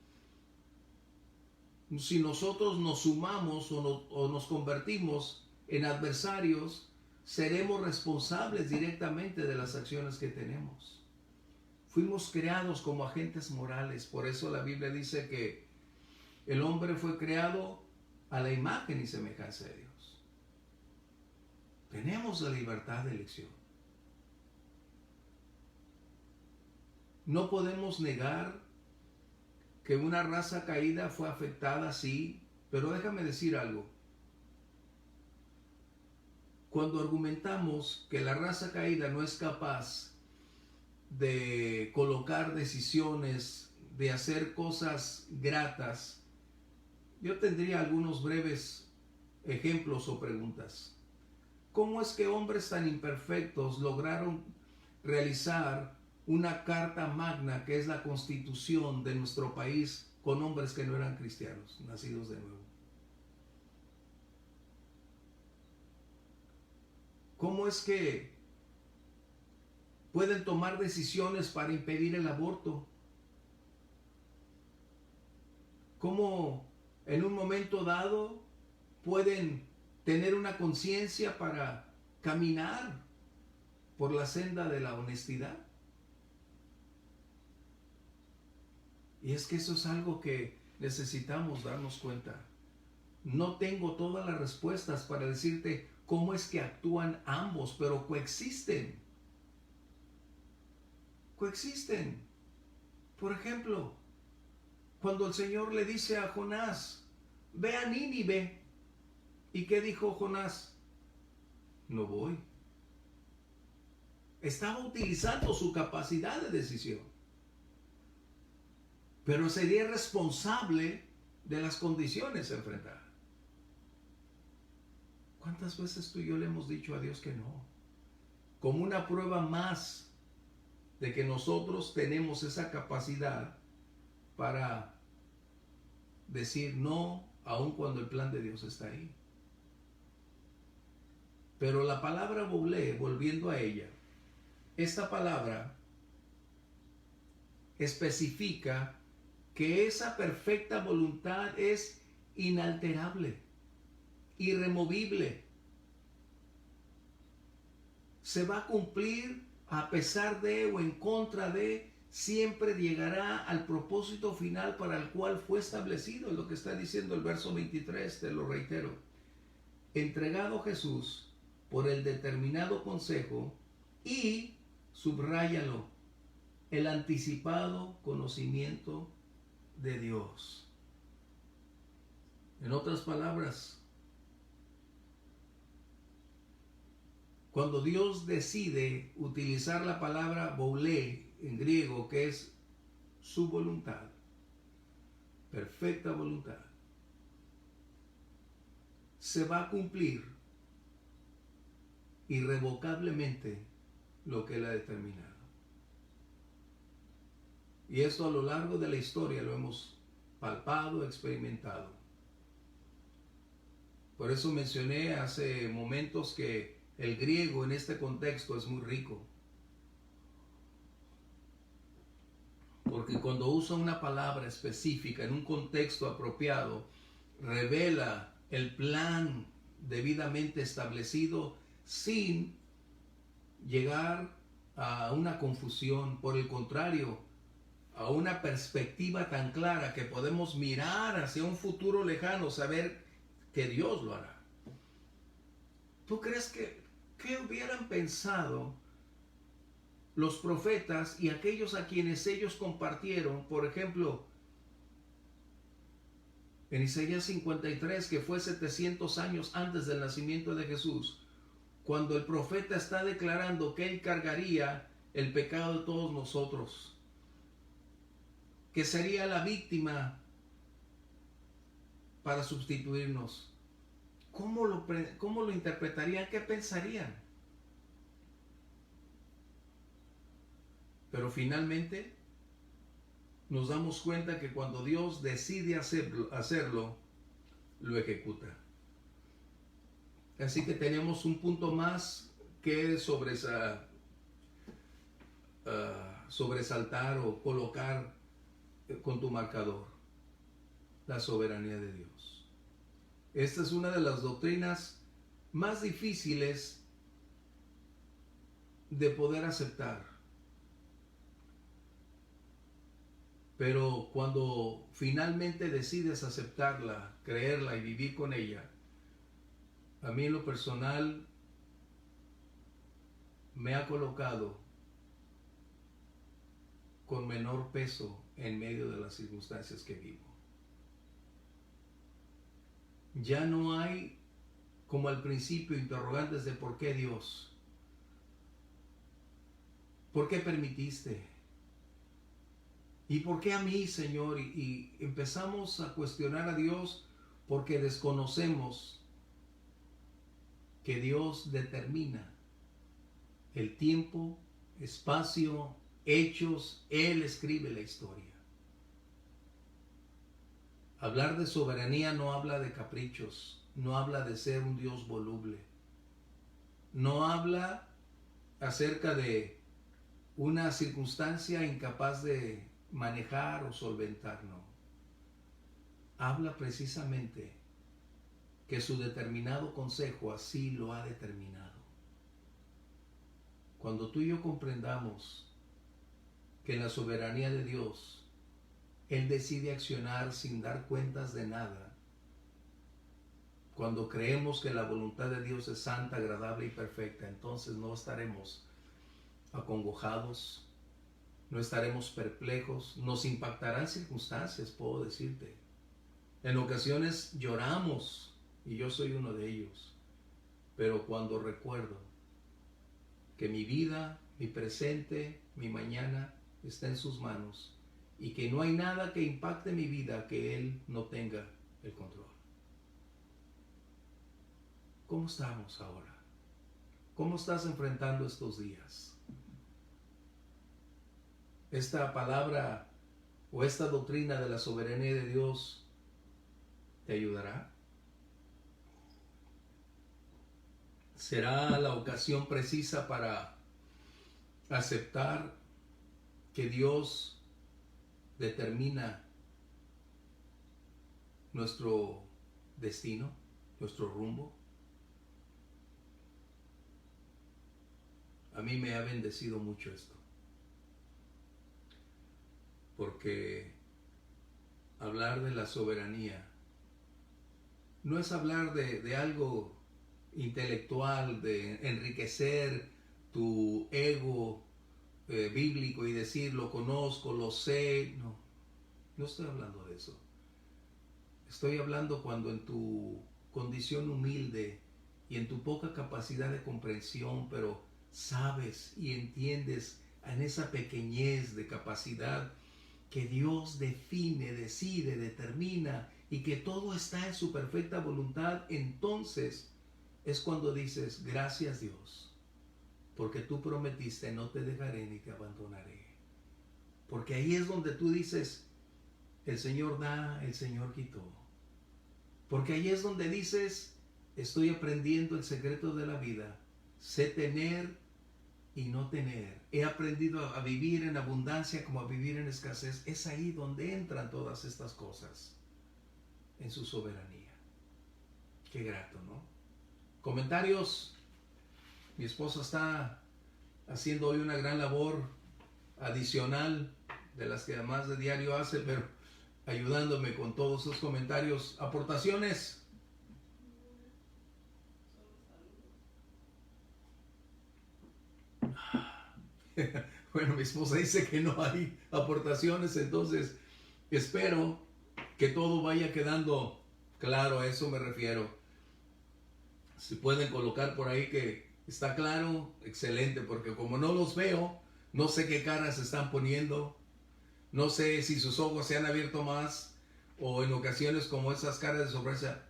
si nosotros nos sumamos o nos convertimos en adversarios, seremos responsables directamente de las acciones que tenemos. Fuimos creados como agentes morales. Por eso la Biblia dice que el hombre fue creado a la imagen y semejanza de Dios. Tenemos la libertad de elección. No podemos negar que una raza caída fue afectada, sí, pero déjame decir algo. Cuando argumentamos que la raza caída no es capaz de colocar decisiones, de hacer cosas gratas, yo tendría algunos breves ejemplos o preguntas. ¿Cómo es que hombres tan imperfectos lograron realizar una carta magna que es la constitución de nuestro país con hombres que no eran cristianos, nacidos de nuevo? ¿Cómo es que pueden tomar decisiones para impedir el aborto? ¿Cómo en un momento dado pueden tener una conciencia para caminar por la senda de la honestidad? Y es que eso es algo que necesitamos darnos cuenta. No tengo todas las respuestas para decirte cómo es que actúan ambos, pero coexisten. Coexisten. Por ejemplo, cuando el Señor le dice a Jonás, ve a Nínive. ¿Y qué dijo Jonás? No voy. Estaba utilizando su capacidad de decisión. Pero sería responsable de las condiciones a enfrentar. ¿Cuántas veces tú y yo le hemos dicho a Dios que no? Como una prueba más de que nosotros tenemos esa capacidad para decir no, aun cuando el plan de Dios está ahí. Pero la palabra volé, volviendo a ella, esta palabra especifica que esa perfecta voluntad es inalterable, irremovible. Se va a cumplir a pesar de o en contra de, siempre llegará al propósito final para el cual fue establecido. Es lo que está diciendo el verso 23, te lo reitero. Entregado Jesús por el determinado consejo y, subráyalo, el anticipado conocimiento de Dios. En otras palabras, cuando Dios decide utilizar la palabra volé en griego, que es su voluntad, perfecta voluntad, se va a cumplir irrevocablemente lo que Él ha determinado. Y esto a lo largo de la historia lo hemos palpado, experimentado. Por eso mencioné hace momentos que El griego en este contexto es muy rico. Porque cuando usa una palabra específica en un contexto apropiado, revela el plan debidamente establecido sin llegar a una confusión. Por el contrario, a una perspectiva tan clara que podemos mirar hacia un futuro lejano, saber que Dios lo hará. ¿Tú crees que hubieran pensado los profetas y aquellos a quienes ellos compartieron? Por ejemplo, en Isaías 53, que fue 700 años antes del nacimiento de Jesús, cuando el profeta está declarando que él cargaría el pecado de todos nosotros, que sería la víctima para sustituirnos. ¿Cómo lo interpretarían? ¿Qué pensarían? Pero finalmente nos damos cuenta que cuando Dios decide hacerlo, lo ejecuta. Así que tenemos un punto más que sobresaltar o colocar con tu marcador: la soberanía de Dios. Esta es una de las doctrinas más difíciles de poder aceptar. Pero cuando finalmente decides aceptarla, creerla y vivir con ella, a mí en lo personal me ha colocado con menor peso en medio de las circunstancias que vivo. Ya no hay, como al principio, interrogantes de por qué Dios, por qué permitiste, y por qué a mí, Señor, y empezamos a cuestionar a Dios porque desconocemos que Dios determina el tiempo, espacio, hechos. Él escribe la historia. Hablar de soberanía no habla de caprichos, no habla de ser un Dios voluble, no habla acerca de una circunstancia incapaz de manejar o solventar, no. Habla precisamente que su determinado consejo así lo ha determinado. Cuando tú y yo comprendamos que en la soberanía de Dios Él decide accionar sin dar cuentas de nada, cuando creemos que la voluntad de Dios es santa, agradable y perfecta, entonces no estaremos acongojados, no estaremos perplejos. Nos impactarán circunstancias, puedo decirte. En ocasiones lloramos, y yo soy uno de ellos, pero cuando recuerdo que mi vida, mi presente, mi mañana está en sus manos y que no hay nada que impacte mi vida que Él no tenga el control. ¿Cómo estamos ahora? ¿Cómo estás enfrentando estos días? Esta palabra o esta doctrina de la soberanía de Dios te ayudará. Será la ocasión precisa para aceptar que Dios determina nuestro destino, nuestro rumbo. A mí me ha bendecido mucho esto, porque hablar de la soberanía no es hablar de algo intelectual, de enriquecer tu ego bíblico y decir lo conozco, lo sé. No estoy hablando de eso. Estoy hablando cuando en tu condición humilde y en tu poca capacidad de comprensión, pero sabes y entiendes en esa pequeñez de capacidad que Dios define, decide, determina y que todo está en su perfecta voluntad, entonces es cuando dices: gracias Dios, porque tú prometiste, no te dejaré ni te abandonaré. Porque ahí es donde tú dices: el Señor da, el Señor quitó. Porque ahí es donde dices: estoy aprendiendo el secreto de la vida Sé tener y no tener. He aprendido a vivir en abundancia como a vivir en escasez. Es ahí donde entran todas estas cosas, en su soberanía. Qué grato, ¿no? Comentarios. Mi esposa está haciendo hoy una gran labor adicional de las que además de diario hace, pero ayudándome con todos esos comentarios. Aportaciones. Bueno, mi esposa dice que no hay aportaciones, entonces espero que todo vaya quedando claro, a eso me refiero. Si pueden colocar por ahí que está claro, excelente, porque como no los veo, no sé qué caras se están poniendo, no sé si sus ojos se han abierto más o en ocasiones como esas caras de sorpresa.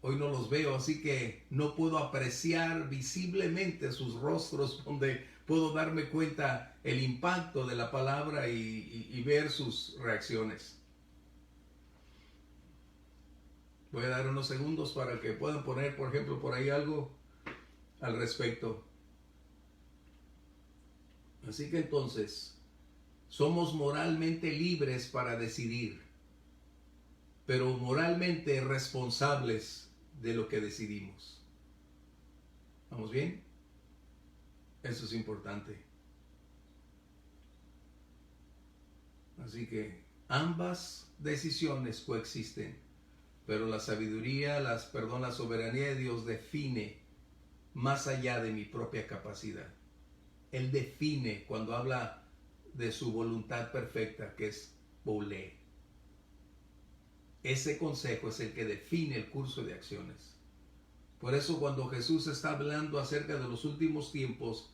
Hoy no los veo, así que no puedo apreciar visiblemente sus rostros donde puedo darme cuenta el impacto de la palabra y ver sus reacciones. Voy a dar unos segundos para que puedan poner, por ejemplo, por ahí algo al respecto. Así que entonces, somos moralmente libres para decidir, pero moralmente responsables de lo que decidimos. ¿Vamos bien? Eso es importante. Así que ambas decisiones coexisten, pero la sabiduría, la soberanía de Dios define más allá de mi propia capacidad. Él define cuando habla de su voluntad perfecta, que es Bolé. Ese consejo es el que define el curso de acciones. Por eso cuando Jesús está hablando acerca de los últimos tiempos,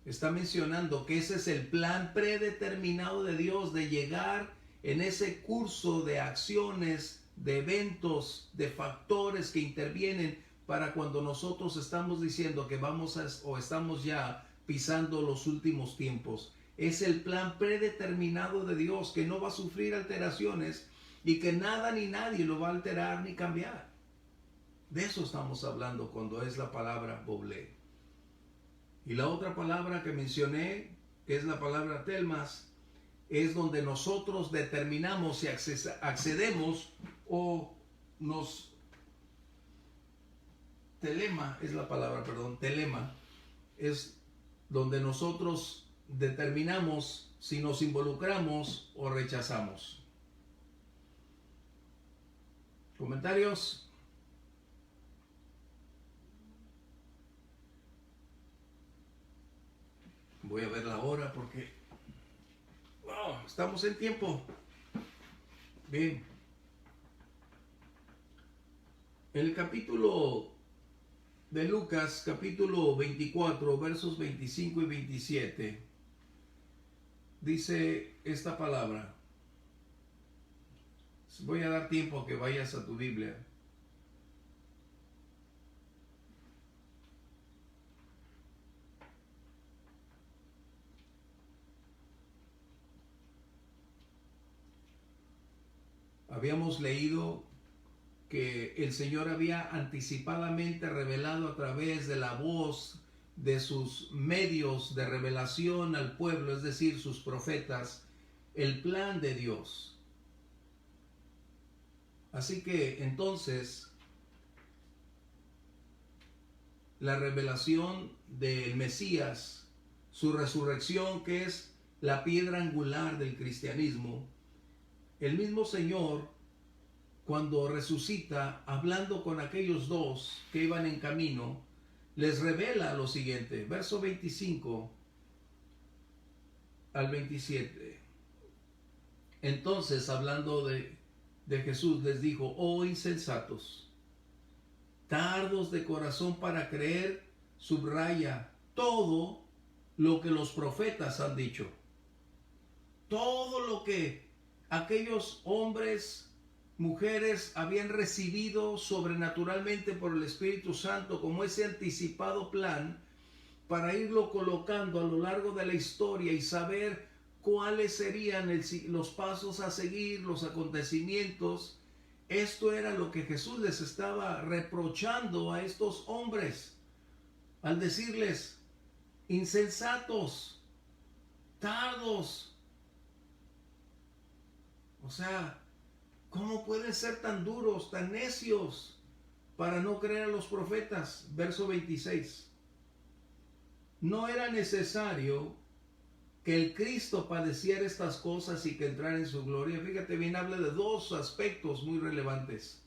está mencionando que ese es el plan predeterminado de Dios de llegar en ese curso de acciones, de eventos, de factores que intervienen para cuando nosotros estamos diciendo que estamos ya pisando los últimos tiempos. Es el plan predeterminado de Dios que no va a sufrir alteraciones y que nada ni nadie lo va a alterar ni cambiar. De eso estamos hablando cuando es la palabra Bolé. Y la otra palabra que mencioné, que es la palabra telmas, es donde nosotros determinamos si accedemos o nos... Telema es la palabra, perdón, telema es donde nosotros determinamos si nos involucramos o rechazamos. ¿Comentarios? Voy a ver la hora porque estamos en tiempo. Bien. En el capítulo de Lucas, capítulo 24, versos 25 y 27, dice esta palabra. Voy a dar tiempo a que vayas a tu Biblia. Habíamos leído que el Señor había anticipadamente revelado a través de la voz de sus medios de revelación al pueblo, es decir, sus profetas, el plan de Dios. Así que entonces la revelación del Mesías, su resurrección, que es la piedra angular del cristianismo, el mismo Señor, cuando resucita, hablando con aquellos dos que iban en camino, les revela lo siguiente, verso 25 al 27. Entonces, hablando de Jesús, les dijo: oh insensatos, tardos de corazón para creer, subraya, todo lo que los profetas han dicho. Todo lo que aquellos hombres, mujeres habían recibido sobrenaturalmente por el Espíritu Santo como ese anticipado plan para irlo colocando a lo largo de la historia y saber cuáles serían los pasos a seguir, los acontecimientos. Esto era lo que Jesús les estaba reprochando a estos hombres. al decirles, insensatos, tardos. O sea, ¿cómo pueden ser tan duros, tan necios para no creer a los profetas? Verso 26. No era necesario que el Cristo padeciera estas cosas y que entrara en su gloria. Fíjate bien, habla de dos aspectos muy relevantes.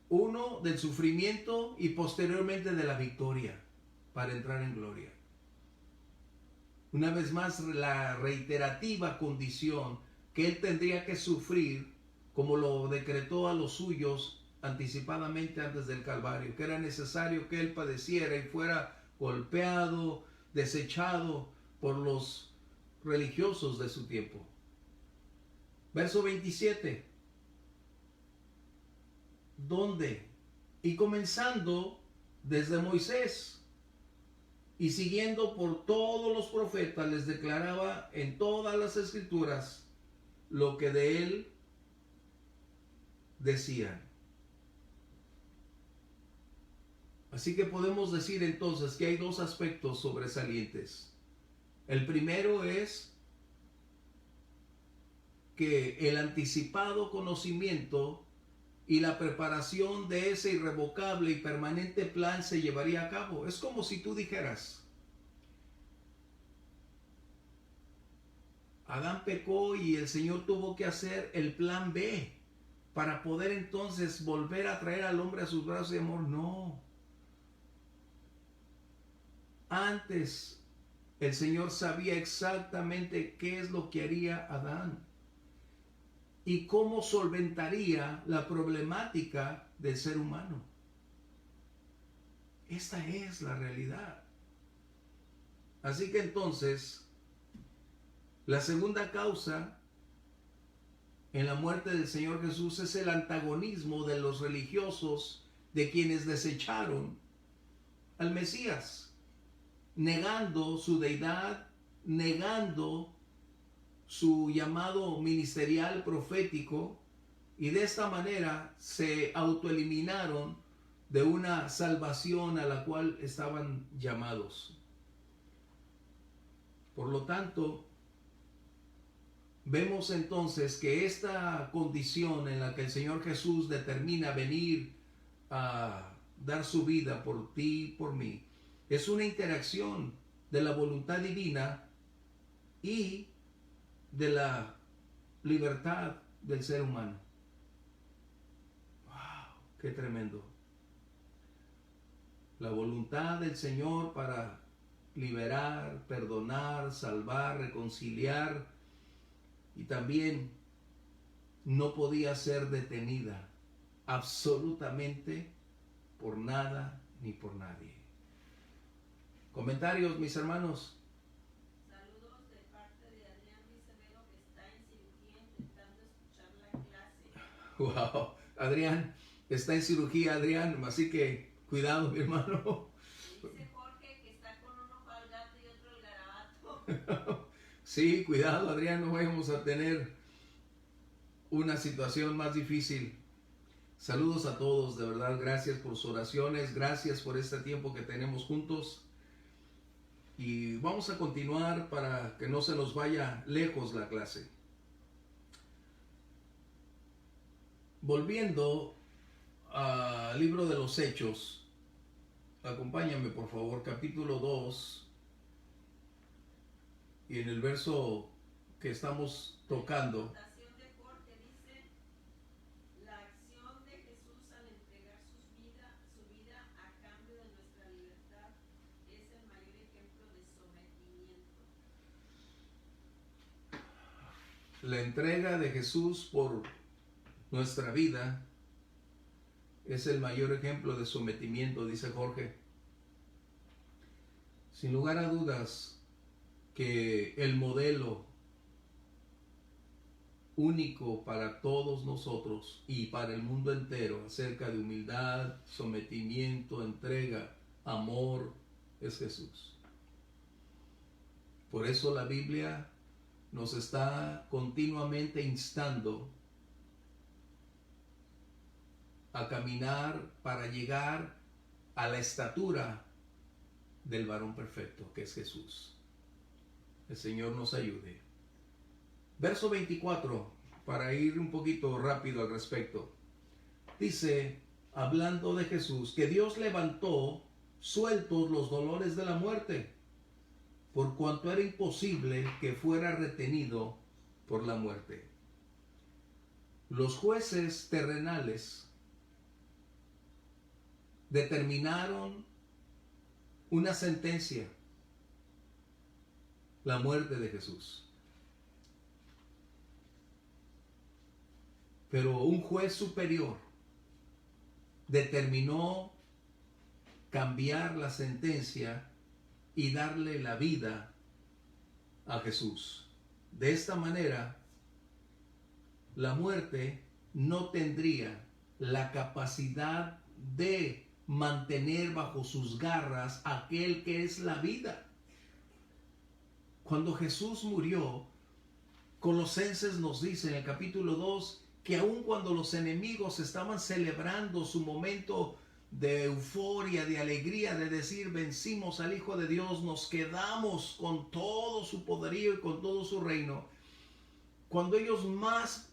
Uno, del sufrimiento, y posteriormente de la victoria para entrar en gloria. Una vez más, la reiterativa condición que él tendría que sufrir, como lo decretó a los suyos anticipadamente antes del Calvario, que era necesario que él padeciera y fuera golpeado, desechado por los religiosos de su tiempo. Verso 27. ¿Dónde? Y comenzando desde Moisés y siguiendo por todos los profetas, les declaraba en todas las escrituras lo que de él decían. Así que podemos decir entonces que hay dos aspectos sobresalientes. El primero es que el anticipado conocimiento y la preparación de ese irrevocable y permanente plan se llevaría a cabo. Es como si tú dijeras, Adán pecó y el Señor tuvo que hacer el plan B para poder entonces volver a traer al hombre a sus brazos de amor. No. Antes el Señor sabía exactamente qué es lo que haría Adán y cómo solventaría la problemática del ser humano. Esta es la realidad. Así que entonces, la segunda causa en la muerte del Señor Jesús es el antagonismo de los religiosos, de quienes desecharon al Mesías, negando su deidad, negando su llamado ministerial profético, y de esta manera se autoeliminaron de una salvación a la cual estaban llamados. Por lo tanto, vemos entonces que esta condición en la que el Señor Jesús determina venir a dar su vida por ti y por mí, es una interacción de la voluntad divina y de la libertad del ser humano. ¡Wow! ¡Qué tremendo! La voluntad del Señor para liberar, perdonar, salvar, reconciliar, y también no podía ser detenida absolutamente por nada ni por nadie. Comentarios, mis hermanos. Saludos de parte de Adrián Ricevero, que está en cirugía intentando escuchar la clase. Wow, Adrián, está en cirugía, Adrián, así que cuidado, mi hermano. Dice Jorge que está con un ojo al gato y otro al garabato. Sí, cuidado, Adrián, no vamos a tener una situación más difícil. Saludos a todos, de verdad, gracias por sus oraciones, gracias por este tiempo que tenemos juntos. Y vamos a continuar para que no se nos vaya lejos la clase. Volviendo al libro de los Hechos, acompáñame por favor, capítulo 2, y en el verso que estamos tocando. La anotación de Jorge dice: la acción de Jesús al entregar su vida a cambio de nuestra libertad es el mayor ejemplo de sometimiento. La entrega de Jesús por nuestra vida es el mayor ejemplo de sometimiento, dice Jorge. Sin lugar a dudas que el modelo único para todos nosotros y para el mundo entero acerca de humildad, sometimiento, entrega, amor, es Jesús. Por eso la Biblia nos está continuamente instando a caminar para llegar a la estatura del varón perfecto, que es Jesús. El Señor nos ayude. Verso 24, para ir un poquito rápido al respecto. Dice, hablando de Jesús, que Dios levantó sueltos los dolores de la muerte, por cuanto era imposible que fuera retenido por la muerte. Los jueces terrenales determinaron una sentencia, la muerte de Jesús. Pero un juez superior determinó cambiar la sentencia y darle la vida a Jesús. De esta manera, la muerte no tendría la capacidad de mantener bajo sus garras aquel que es la vida. Cuando Jesús murió, Colosenses nos dice en el capítulo 2 que aun cuando los enemigos estaban celebrando su momento de euforia, de alegría, de decir vencimos al Hijo de Dios, nos quedamos con todo su poderío y con todo su reino, cuando ellos más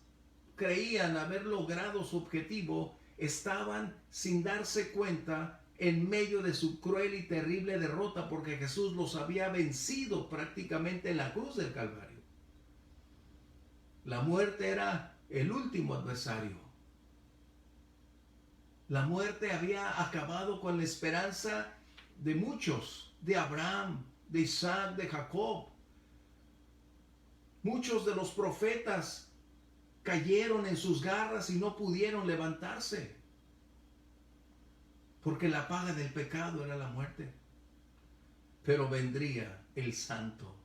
creían haber logrado su objetivo, estaban sin darse cuenta en medio de su cruel y terrible derrota, porque Jesús los había vencido prácticamente en la cruz del Calvario. La muerte era el último adversario. La muerte había acabado con la esperanza de muchos, de Abraham, de Isaac, de Jacob. Muchos de los profetas cayeron en sus garras y no pudieron levantarse, porque la paga del pecado era la muerte. Pero vendría el Santo,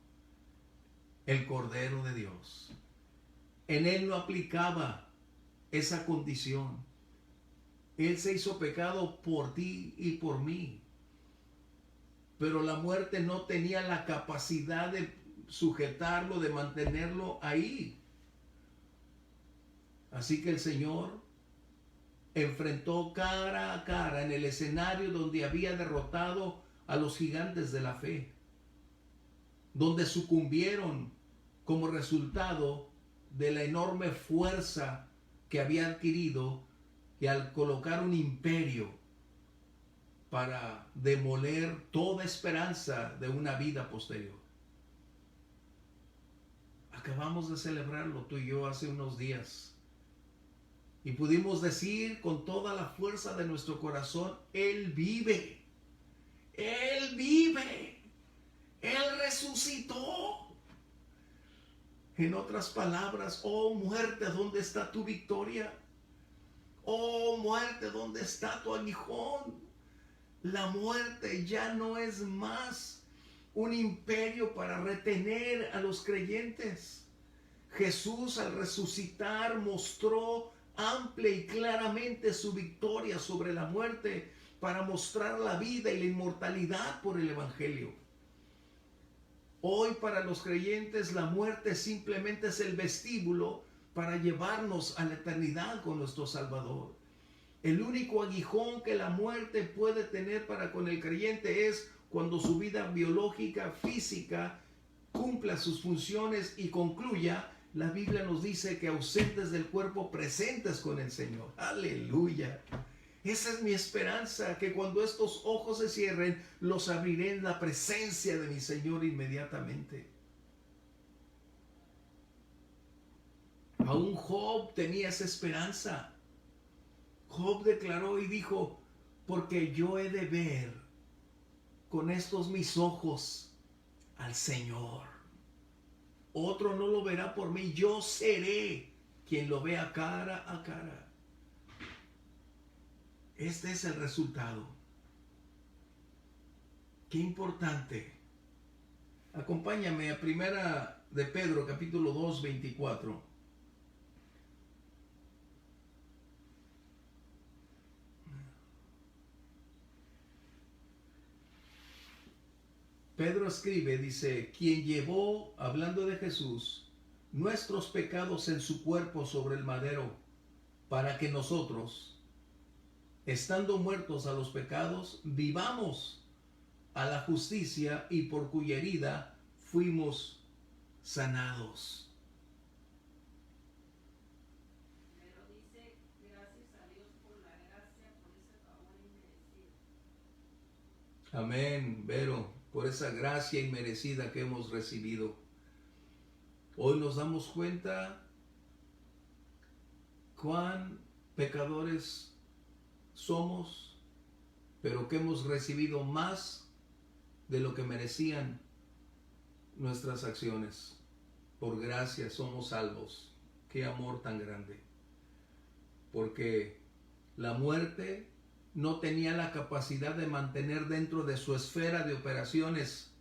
el Cordero de Dios. En él no aplicaba esa condición. Él se hizo pecado por ti y por mí. Pero la muerte no tenía la capacidad de sujetarlo, de mantenerlo ahí. Así que el Señor enfrentó cara a cara en el escenario donde había derrotado a los gigantes de la fe, donde sucumbieron como resultado de la enorme fuerza que había adquirido y al colocar un imperio para demoler toda esperanza de una vida posterior. Acabamos de celebrarlo tú y yo hace unos días y pudimos decir con toda la fuerza de nuestro corazón, Él vive, Él vive, Él resucitó. En otras palabras, oh muerte, ¿dónde está tu victoria? Oh muerte, ¿dónde está tu aguijón? La muerte ya no es más un imperio para retener a los creyentes. Jesús al resucitar mostró amplia y claramente su victoria sobre la muerte para mostrar la vida y la inmortalidad por el Evangelio. Hoy para los creyentes la muerte simplemente es el vestíbulo para llevarnos a la eternidad con nuestro Salvador. El único aguijón que la muerte puede tener para con el creyente es cuando su vida biológica, física, cumpla sus funciones y concluya. La Biblia nos dice que ausentes del cuerpo, presentes con el Señor. ¡Aleluya! Esa es mi esperanza, que cuando estos ojos se cierren, los abriré en la presencia de mi Señor inmediatamente. Aún Job tenía esa esperanza. Job declaró y dijo, porque yo he de ver con estos mis ojos al Señor. Otro no lo verá por mí, yo seré quien lo vea cara a cara. Este es el resultado. Qué importante. Acompáñame a Primera de Pedro, capítulo 2, 24. Pedro escribe, dice, quien llevó, hablando de Jesús, nuestros pecados en su cuerpo sobre el madero, para que nosotros, estando muertos a los pecados, vivamos a la justicia y por cuya herida fuimos sanados. Pero dice, gracias a Dios por la gracia, por ese favor inmerecido. Amén, Vero, por esa gracia inmerecida que hemos recibido. Hoy nos damos cuenta cuán pecadores somos, pero que hemos recibido más de lo que merecían nuestras acciones. Por gracia somos salvos. Qué amor tan grande. Porque la muerte no tenía la capacidad de mantener dentro de su esfera de operaciones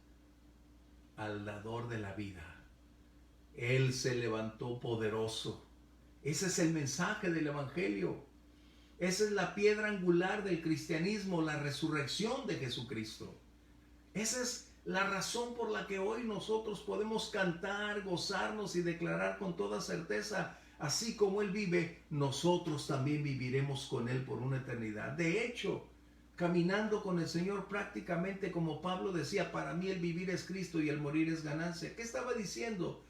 al dador de la vida. Él se levantó poderoso. Ese es el mensaje del Evangelio. Esa es la piedra angular del cristianismo, la resurrección de Jesucristo. Esa es la razón por la que hoy nosotros podemos cantar, gozarnos y declarar con toda certeza, así como Él vive, nosotros también viviremos con Él por una eternidad. De hecho, caminando con el Señor prácticamente como Pablo decía, para mí el vivir es Cristo y el morir es ganancia. ¿Qué estaba diciendo?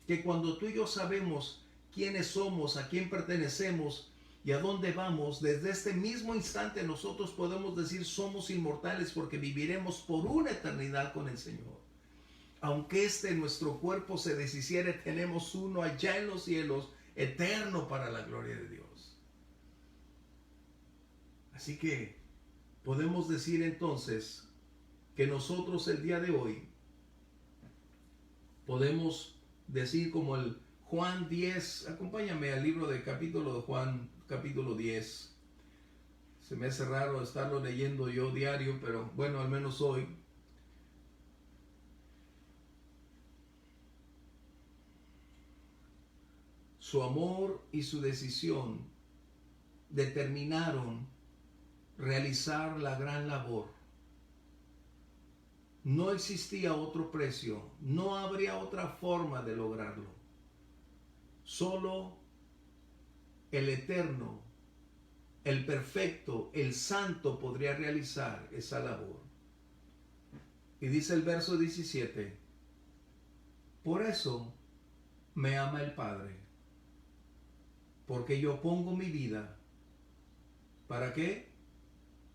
Que cuando tú y yo sabemos quiénes somos, a quién pertenecemos y a dónde vamos, desde este mismo instante nosotros podemos decir somos inmortales porque viviremos por una eternidad con el Señor. Aunque nuestro cuerpo se deshiciere, tenemos uno allá en los cielos, eterno para la gloria de Dios. Así que podemos decir entonces que nosotros el día de hoy podemos decir como el Juan 10, acompáñame al libro de capítulo de Juan, capítulo 10. Se me hace raro estarlo leyendo yo diario, pero bueno, al menos hoy. Su amor y su decisión determinaron realizar la gran labor. No existía otro precio, no habría otra forma de lograrlo. Solo el eterno, el perfecto, el santo podría realizar esa labor. Y dice el verso 17, por eso me ama el Padre, porque yo pongo mi vida, ¿para qué?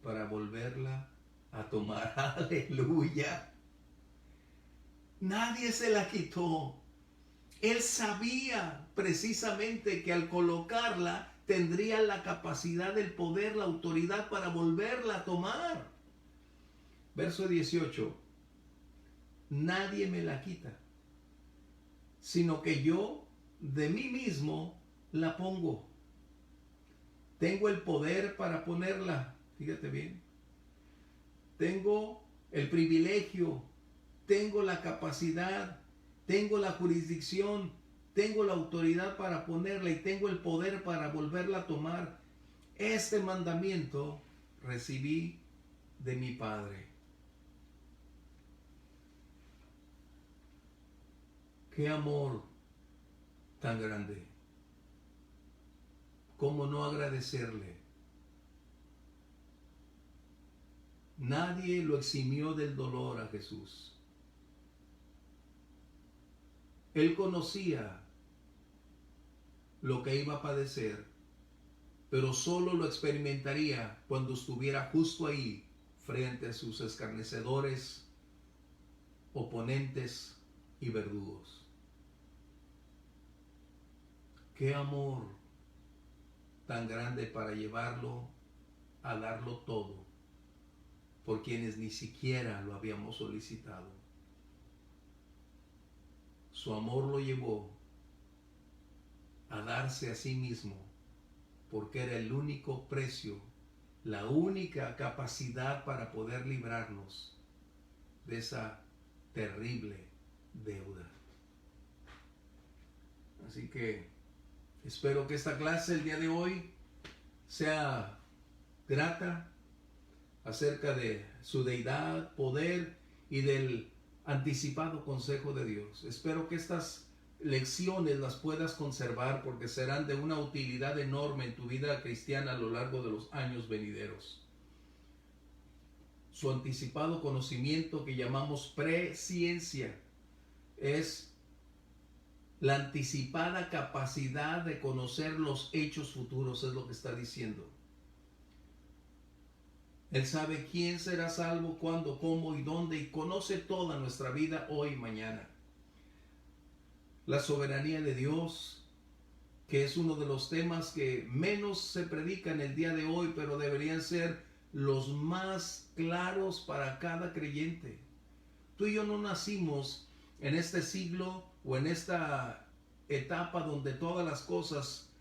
Para volverla a tomar. Aleluya. Nadie se la quitó. Él sabía precisamente que al colocarla tendría la capacidad, el poder, la autoridad para volverla a tomar. Verso 18. Nadie me la quita, sino que yo de mí mismo la pongo. Tengo el poder para ponerla. Fíjate bien. Tengo el privilegio, tengo la capacidad, tengo la jurisdicción, tengo la autoridad para ponerla y tengo el poder para volverla a tomar. Este mandamiento recibí de mi Padre. Qué amor tan grande. ¿Cómo no agradecerle? Nadie lo eximió del dolor a Jesús. Él conocía lo que iba a padecer, pero solo lo experimentaría cuando estuviera justo ahí frente a sus escarnecedores, oponentes y verdugos. Qué amor tan grande para llevarlo a darlo todo por quienes ni siquiera lo habíamos solicitado. Su amor lo llevó a darse a sí mismo porque era el único precio, la única capacidad para poder librarnos de esa terrible deuda. Así que espero que esta clase el día de hoy sea grata acerca de su deidad, poder y del anticipado consejo de Dios. Espero que estas lecciones las puedas conservar porque serán de una utilidad enorme en tu vida cristiana a lo largo de los años venideros. su anticipado conocimiento que llamamos presciencia. Es la anticipada capacidad de conocer los hechos futuros, es lo que está diciendo. Él sabe quién será salvo, cuándo, cómo y dónde, y conoce toda nuestra vida hoy y mañana. La soberanía de Dios, que es uno de los temas que menos se predica en el día de hoy, pero deberían ser los más claros para cada creyente. Tú y yo no nacimos en este siglo o en esta etapa donde todas las cosas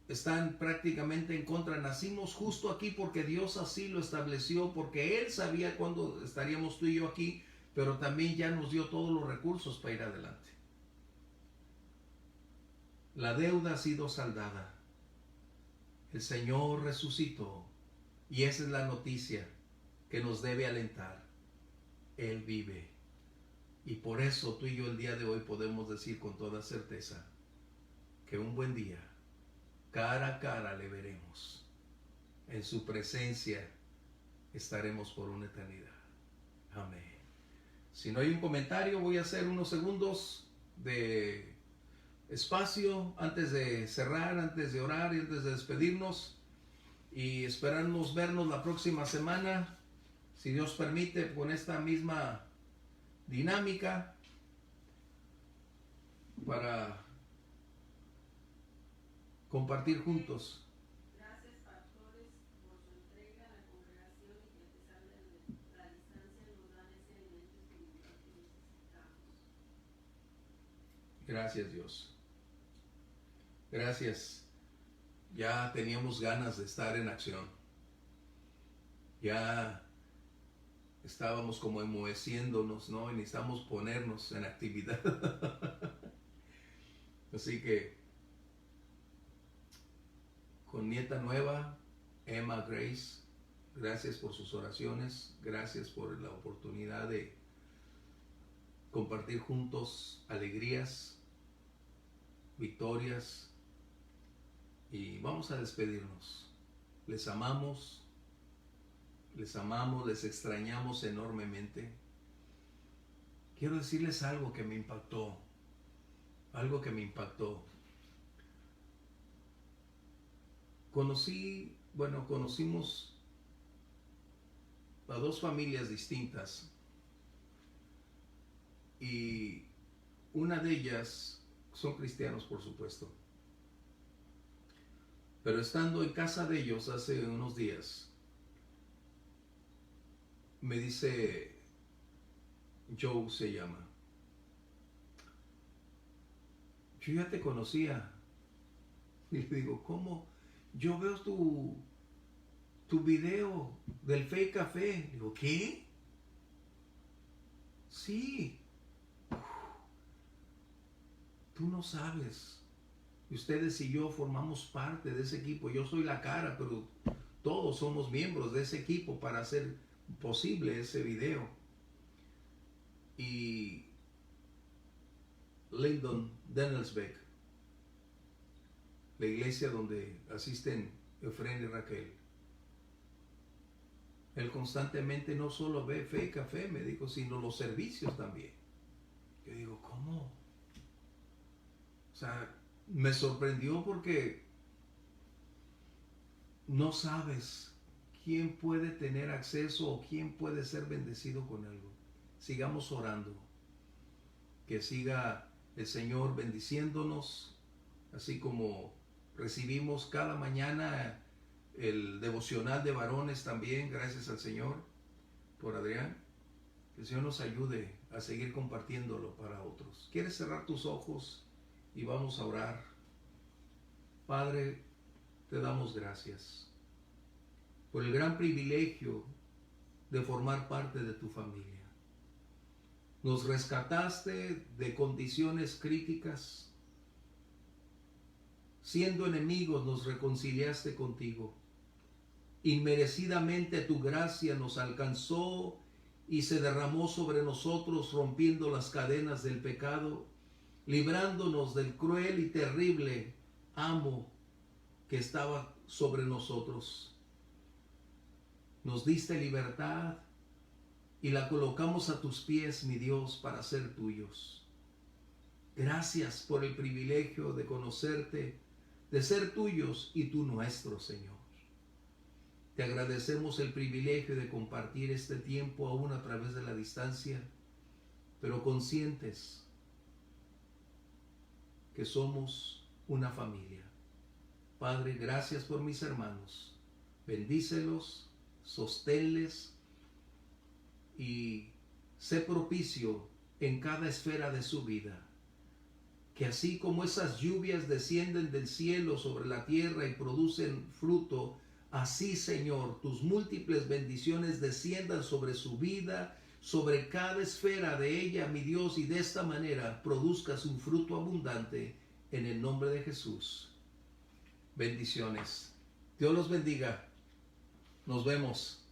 están prácticamente en contra. Nacimos justo aquí porque Dios así lo estableció, porque Él sabía cuándo estaríamos tú y yo aquí, pero también ya nos dio todos los recursos para ir adelante. La deuda ha sido saldada. El Señor resucitó y esa es la noticia que nos debe alentar. Él vive. Y por eso tú y yo el día de hoy podemos decir con toda certeza que un buen día, cara a cara le veremos. En su presencia estaremos por una eternidad. Amén. Si no hay un comentario, voy a hacer unos segundos de espacio antes de cerrar, antes de orar y antes de despedirnos. Y esperamos vernos la próxima semana, si Dios permite, con esta misma dinámica para compartir juntos. Gracias, pastores, por su entrega a la congregación y que a pesar de la distancia nos dan ese alimento espiritual que necesitamos. Gracias, Dios. Gracias. Ya teníamos ganas de estar en acción. Ya estábamos como enmoheciéndonos, ¿no? Y necesitamos ponernos en actividad. Así que con nieta nueva, Emma Grace, gracias por sus oraciones, gracias por la oportunidad de compartir juntos alegrías, victorias, y vamos a despedirnos. Les amamos, les extrañamos enormemente. Quiero decirles algo que me impactó, Conocimos a dos familias distintas y una de ellas son cristianos, por supuesto. Pero estando en casa de ellos hace unos días, me dice, Joe se llama, yo ya te conocía. Y le digo, ¿cómo? Yo veo tu video del Fake Café. Digo, ¿qué? Sí. Tú no sabes. Y ustedes y yo formamos parte de ese equipo. Yo soy la cara, pero todos somos miembros de ese equipo para hacer posible ese video. Y Lyndon Dennelsbeck, la iglesia donde asisten Efraín y Raquel, él constantemente no solo ve Fe y Café, me dijo, sino los servicios también. Yo digo, ¿cómo? O sea, me sorprendió porque no sabes quién puede tener acceso o quién puede ser bendecido con algo. Sigamos orando, que siga el Señor bendiciéndonos, así como recibimos cada mañana el devocional de varones también, gracias al Señor por Adrián. Que el Señor nos ayude a seguir compartiéndolo para otros. ¿Quieres cerrar tus ojos y vamos a orar? Padre, te damos gracias por el gran privilegio de formar parte de tu familia. Nos rescataste de condiciones críticas. Siendo enemigos, nos reconciliaste contigo. Inmerecidamente tu gracia nos alcanzó y se derramó sobre nosotros, rompiendo las cadenas del pecado, librándonos del cruel y terrible amo que estaba sobre nosotros. Nos diste libertad, y la colocamos a tus pies, mi Dios, para ser tuyos. Gracias por el privilegio de conocerte, de ser tuyos y tú nuestro, Señor. Te agradecemos el privilegio de compartir este tiempo aún a través de la distancia, pero conscientes que somos una familia. Padre, gracias por mis hermanos. Bendícelos, sosténles y sé propicio en cada esfera de su vida. Que así como esas lluvias descienden del cielo sobre la tierra y producen fruto, así, Señor, tus múltiples bendiciones desciendan sobre su vida, sobre cada esfera de ella, mi Dios, y de esta manera produzcas un fruto abundante en el nombre de Jesús. Bendiciones. Dios los bendiga. Nos vemos.